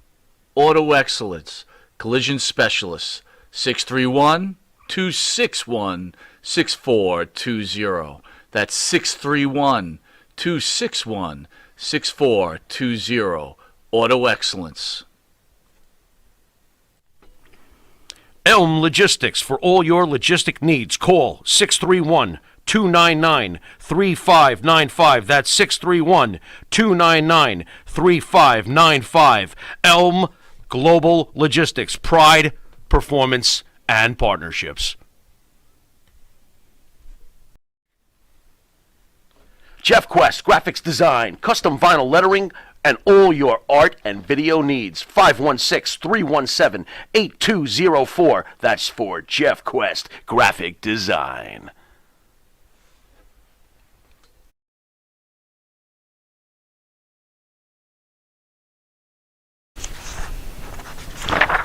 Auto Excellence, Collision Specialists, 631-261-6420. That's 631-261-6420. Auto Excellence. Elm Logistics. For all your logistic needs, call 631-299-3595. That's 631-299-3595. Elm Global Logistics. Pride, performance, and partnerships. Jeff Quest, graphics design, custom vinyl lettering, and all your art and video needs. 516-317-8204. That's for Jeff Quest, graphic design.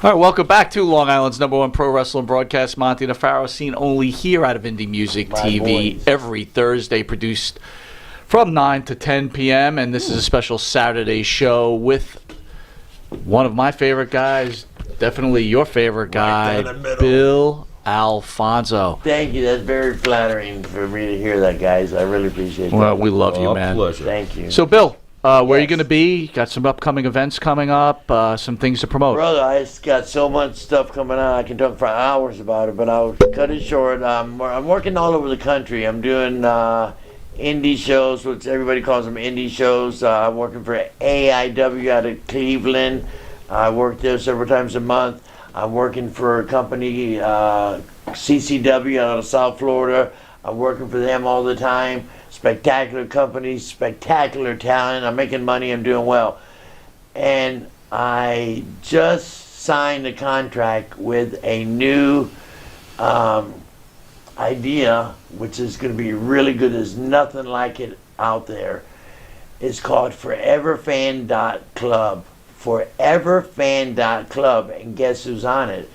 All right, welcome back to Long Island's #1 pro wrestling broadcast. Monty Nefaro, seen only here out of Indie Music TV every Thursday, produced from 9 to 10 p.m. And this is a special Saturday show with one of my favorite guys, definitely your favorite guy, Bill Alfonso. Thank you. That's very flattering for me to hear that, guys. I really appreciate that. Well, we love you, man. Pleasure. Thank you. So, Bill, where are you going to be? Got some upcoming events coming up, some things to promote. Brother, I just got so much stuff coming out. I can talk for hours about it, but I'll cut it short. I'm working all over the country. I'm doing indie shows, which everybody calls them indie shows. I'm working for AIW out of Cleveland. I work there several times a month. I'm working for a company, CCW out of South Florida. I'm working for them all the time. Spectacular company, spectacular talent. I'm making money. I'm doing well. And I just signed a contract with a new idea, which is going to be really good. There's nothing like it out there. It's called foreverfan.club. Foreverfan.club. And guess who's on it?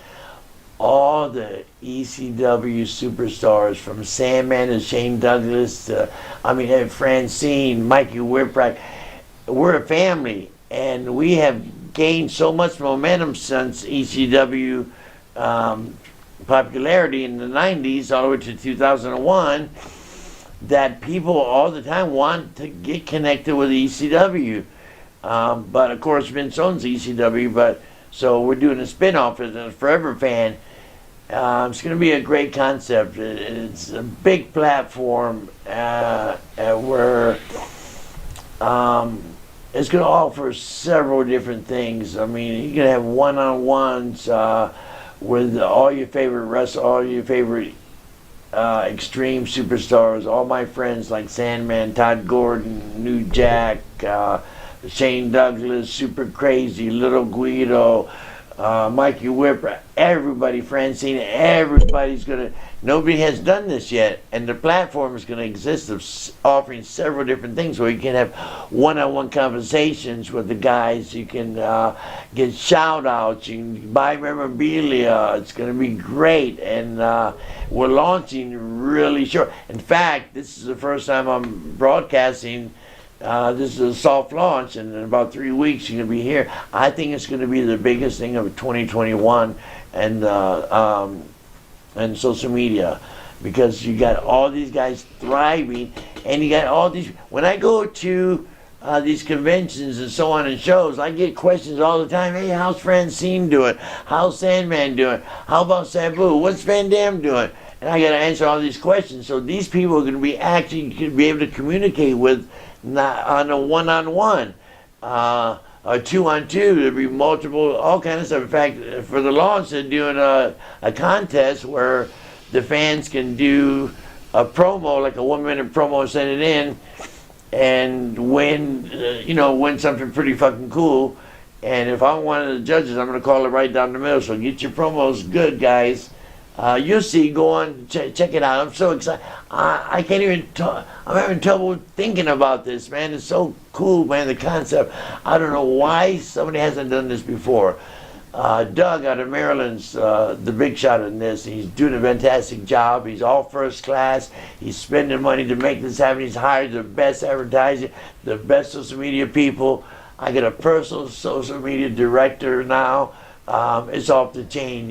All the ECW superstars, from Sandman to Shane Douglas to, Francine, Mikey Whipwreck. We're a family, and we have gained so much momentum since ECW popularity in the 90s all the way to 2001 that people all the time want to get connected with ECW. But of course Vince owns ECW, so we're doing a spin-off as a Forever Fan. It's going to be a great concept. It's a big platform where it's going to offer several different things. I mean, you're going to have one-on-ones with all your favorite wrestlers, all your favorite extreme superstars, all my friends like Sandman, Todd Gordon, New Jack, Shane Douglas, Super Crazy, Little Guido, Mikey Whipper, everybody, Francine, everybody's nobody has done this yet, and the platform is going to exist of offering several different things where you can have one-on-one conversations with the guys, you can get shout-outs, you can buy memorabilia. It's going to be great, and we're launching really short. In fact, this is the first time I'm broadcasting. This is a soft launch, and in about 3 weeks you're going to be here. I think it's going to be the biggest thing of 2021 and social media, because you got all these guys thriving, and you got all these. When I go to these conventions and so on and shows, I get questions all the time. Hey, how's Francine doing? How's Sandman doing? How about Sabu? What's Van Dam doing? And I got to answer all these questions. So these people are going to be actually be able to communicate with. Not on a one-on-one, a two-on-two. There'll be multiple, all kinds of stuff. In fact, for the launch, they're doing a contest where the fans can do a promo, like a 1-minute promo, send it in, and win something pretty fucking cool. And if I'm one of the judges, I'm going to call it right down the middle. So get your promos good, guys. You'll see. Go on, check it out. I'm so excited. I can't even talk. I'm having trouble thinking about this, man. It's so cool, man, the concept. I don't know why somebody hasn't done this before. Doug out of Maryland's the big shot in this. He's doing a fantastic job. He's all first class. He's spending money to make this happen. He's hired the best advertising, the best social media people. I got a personal social media director now. It's off the chain.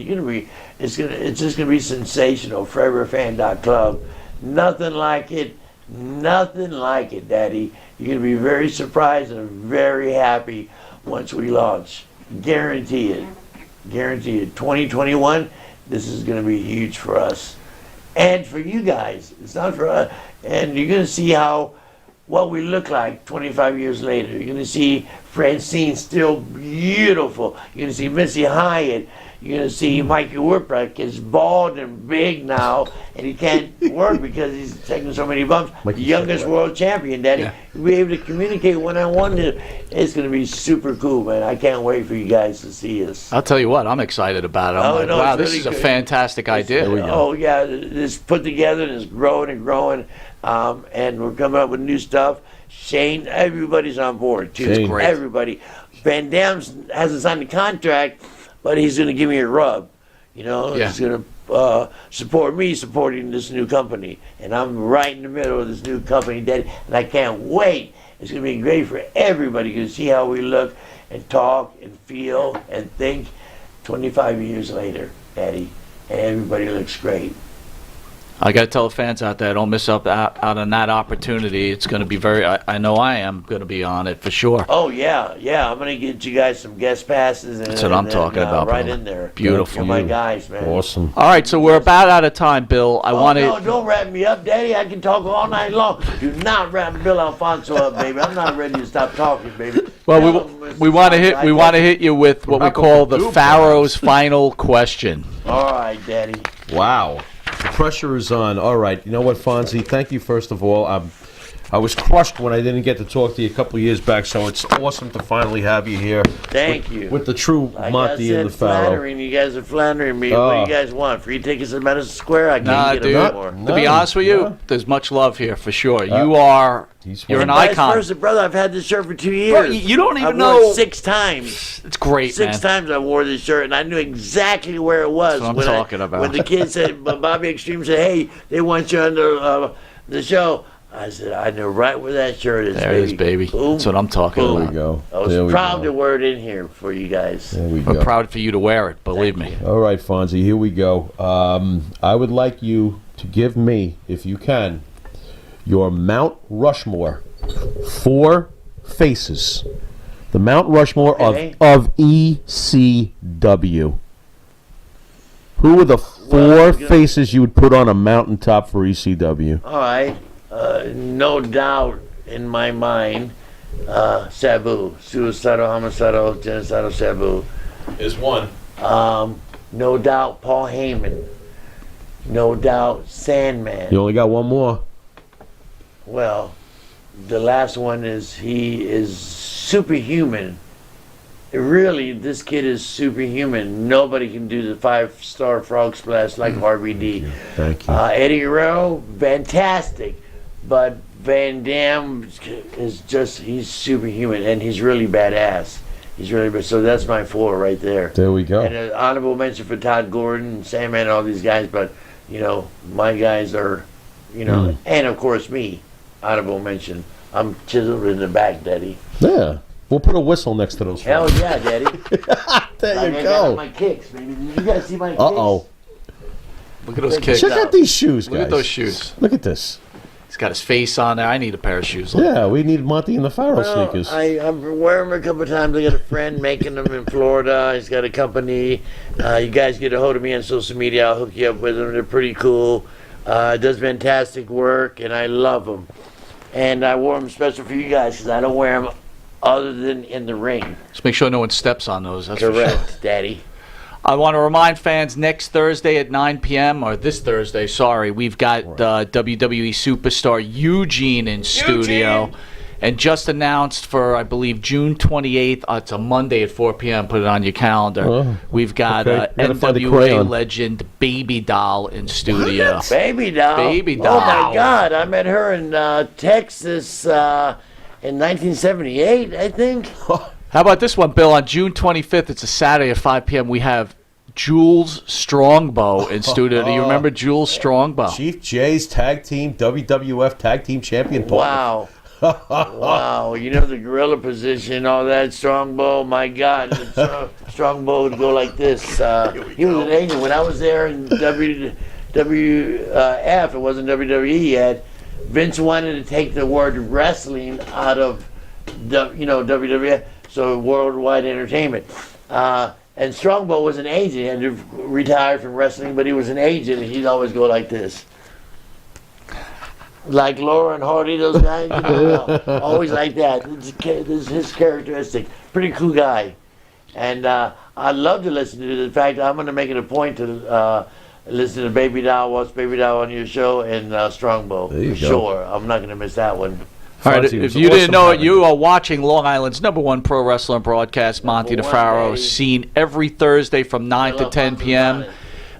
It's just gonna be sensational. ForeverFan.club. Nothing like it. Nothing like it, Daddy. You're gonna be very surprised and very happy once we launch. Guarantee it. Guarantee it. 2021, this is going to be huge for us. And for you guys. It's not for us. And you're going to see what we look like 25 years later. You're going to see Francine still beautiful. You're going to see Missy Hyatt. You're going to see Mikey Whipwreck is bald and big now, and he can't work because he's taking so many bumps. The youngest world champion, Daddy. Yeah. You'll be able to communicate one-on-one. It's going to be super cool, man. I can't wait for you guys to see us. I'll tell you what, I'm excited about it. I'm like, wow, this is a fantastic idea. Oh, yeah. It's put together and it's growing and growing. And we're coming up with new stuff. Shane, everybody's on board, too. Shane. Great. Everybody. Van Dam hasn't signed a contract, but he's going to give me a rub. You know, Yeah. he's going to support me supporting this new company. And I'm right in the middle of this new company, Daddy. And I can't wait. It's going to be great for everybody to see how we look and talk and feel and think 25 years later, Daddy. And everybody looks great. I got to tell the fans out there, don't miss out on that opportunity. It's going to be I know I am going to be on it for sure. Oh, yeah. I'm going to get you guys some guest passes. That's what I'm talking about, Right brother. in there. Beautiful. You're my guys, man. Awesome. All right, so we're about out of time, Bill. I want to. No, don't wrap me up, Daddy. I can talk all night long. Do not wrap Bill Alfonso up, baby. I'm not ready to stop talking, baby. Well, we want to hit you with what we call the Pharaoh's final question. All right, Daddy. Wow. The pressure is on. All right. You know what, Fonzie? Thank you, first of all. I was crushed when I didn't get to talk to you a couple of years back, so it's awesome to finally have you here. Thank you. With the true Like Monty I and the said, Pharaoh. flattering. You guys are flattering me. What do you guys want? Free tickets at Madison Square? I Nah, can't dude. get them anymore. To be honest with you, there's much love here for sure. You're an Vice icon. versa, brother. I've had this shirt for 2 years. Bro, you don't even I've know. worn it 6 times. It's great, man. 6 times I wore this shirt, and I knew exactly where it was. That's what I'm talking about. When the kid said, Bobby Extreme said, hey, they want you on the show. I said, I know right where that shirt is, There it is, baby. Boom, That's what I'm talking boom. There about. we go. I was There we proud go. to wear it in here for you guys. There we We're go. proud for you to wear it, believe me. All right, Fonzie, here we go. I would like you to give me, if you can, your Mount Rushmore 4 faces. The Mount Rushmore Okay. of ECW. Who are the 4 Well, faces you would put on a mountaintop for ECW? All right. No doubt in my mind, Sabu. Suicidal, homicidal, genocidal Sabu. Is one. No doubt Paul Heyman. No doubt Sandman. You only got one more. Well, the last one is he is superhuman. Really, this kid is superhuman. Nobody can do the 5-star frog splash like RVD. Thank you. Eddie Guerrero, fantastic. But Van Dam is he's superhuman, and he's really badass. He's really bad. So that's my 4 right there. There we go. And an honorable mention for Todd Gordon, Sandman, and all these guys. But, my guys are, and of course me, honorable mention. I'm chiseled in the back, Daddy. Yeah. We'll put a whistle next to those. Hell yeah, Daddy. There Like you I got go. my kicks, baby. Did you guys see my kicks? Uh-oh. Look at those kicks. Check out these shoes, guys. Look at those shoes. Look at this. He's got his face on there. I need a pair of shoes. Yeah, we need Monty and the Pharaoh sneakers. I've worn them a couple of times. I got a friend making them in Florida. He's got a company. You guys get a hold of me on social media. I'll hook you up with them. They're pretty cool. Does fantastic work, and I love them. And I wore them special for you guys because I don't wear them other than in the ring. Just make sure no one steps on those. That's for sure. Correct, Daddy. I want to remind fans next Thursday at 9 p.m. or this Thursday, sorry, we've got WWE superstar Eugene in studio. And just announced for, I believe, June 28th. It's a Monday at 4 p.m. Put it on your calendar. Oh, we've got okay. Gotta find the NWA crayon. legend Baby Doll in studio. Baby doll. Baby Oh doll. my God! I met her in Texas in 1978, I think. How about this one, Bill? On June 25th, it's a Saturday at 5 p.m., we have Jules Strongbow in studio. Do you remember Jules Strongbow? Chief Jay's tag team, WWF tag team champion. Wow. Wow. You know the gorilla position, all that Strongbow. My God. Strongbow would go like this. He was an agent. When I was there in WWF, it wasn't WWE yet, Vince wanted to take the word wrestling out of WWF, so Worldwide Entertainment. And Strongbow was an agent. He had to retire from wrestling, but he was an agent, and he'd always go like this. Like Laura and Hardy, those guys, always like that. This is his characteristic. Pretty cool guy. And I love to listen to it. In fact, I'm going to make it a point to listen to Baby Doll, watch Baby Doll on your show, and Strongbow. There you for go. sure. I'm not going to miss that one. All right, Fonzie, it if was you awesome didn't know it, having you are watching Long Island's #1 pro wrestling broadcast, Monty Number one, DeFaro, baby. seen every Thursday from 9 to 10 p.m.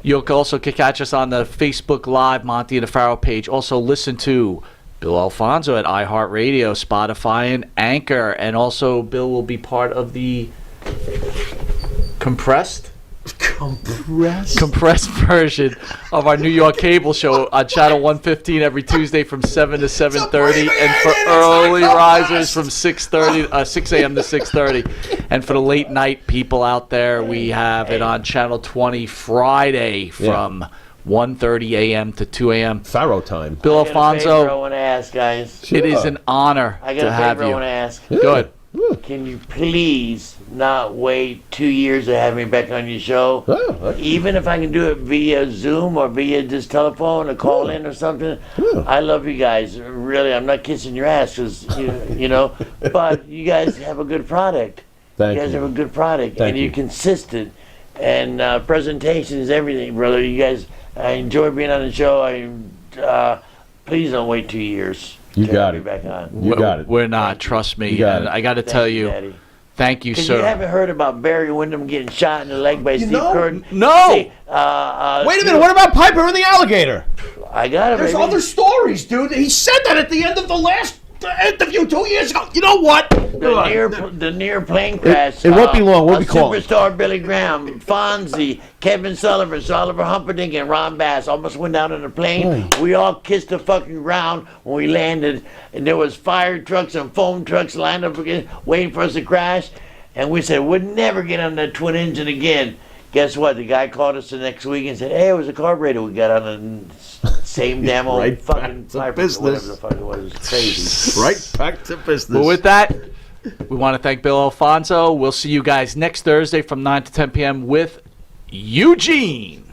You'll also catch us on the Facebook Live Monty DeFaro page. Also listen to Bill Alfonso at iHeartRadio, Spotify, and Anchor. And also Bill will be part of the compressed version of our New York cable show on Channel 115 every Tuesday from 7 to 7:30, and for early risers from 6 a.m. to 6:30, and for the late night people out there, we have it on Channel 20 Friday from 1:30 a.m. to 2 a.m. Faro time. Bill I got a favor I Alfonso, want to ask, guys. it is an honor I got to a have favor I want to you. ask. Good. Can you please not wait 2 years to have me back on your show? Even if I can do it via Zoom or via just telephone or call in or something. I love you guys. Really, I'm not kissing your ass, 'cause, but you guys have a good product. Thank You guys you. have a good product, Thank and you. you're consistent. And presentation is everything, brother. You guys, I enjoy being on the show. Please don't wait 2 years. You to got have it. me back on. You got it. We're not, trust me. You got And it. I got to tell you, Daddy. thank you, Because you sir. haven't heard about Barry Windham getting shot in the leg by Steve know? Curtin? No! See, Wait a minute. What about Piper and the alligator? I got it, There's baby. other stories, dude. He said that at the end of the last interview 2 years ago. You know what? The near plane crash. it won't be long. We'll be calling. Superstar Billy Graham, Fonzie, Kevin Sullivan, Sir Oliver Humperdinck, and Ron Bass almost went down in a plane. We all kissed the fucking ground when we landed, and there was fire trucks and foam trucks lined up again, waiting for us to crash. And we said we'd never get on that twin engine again. Guess what? The guy called us the next week and said, "Hey, it was a carburetor we got on the same damn old Right fucking back to Piper," business. whatever the fuck it was. It was crazy. Right back to business. Well, with that, we want to thank Bill Alfonso. We'll see you guys next Thursday from 9 to 10 p.m. with Eugene.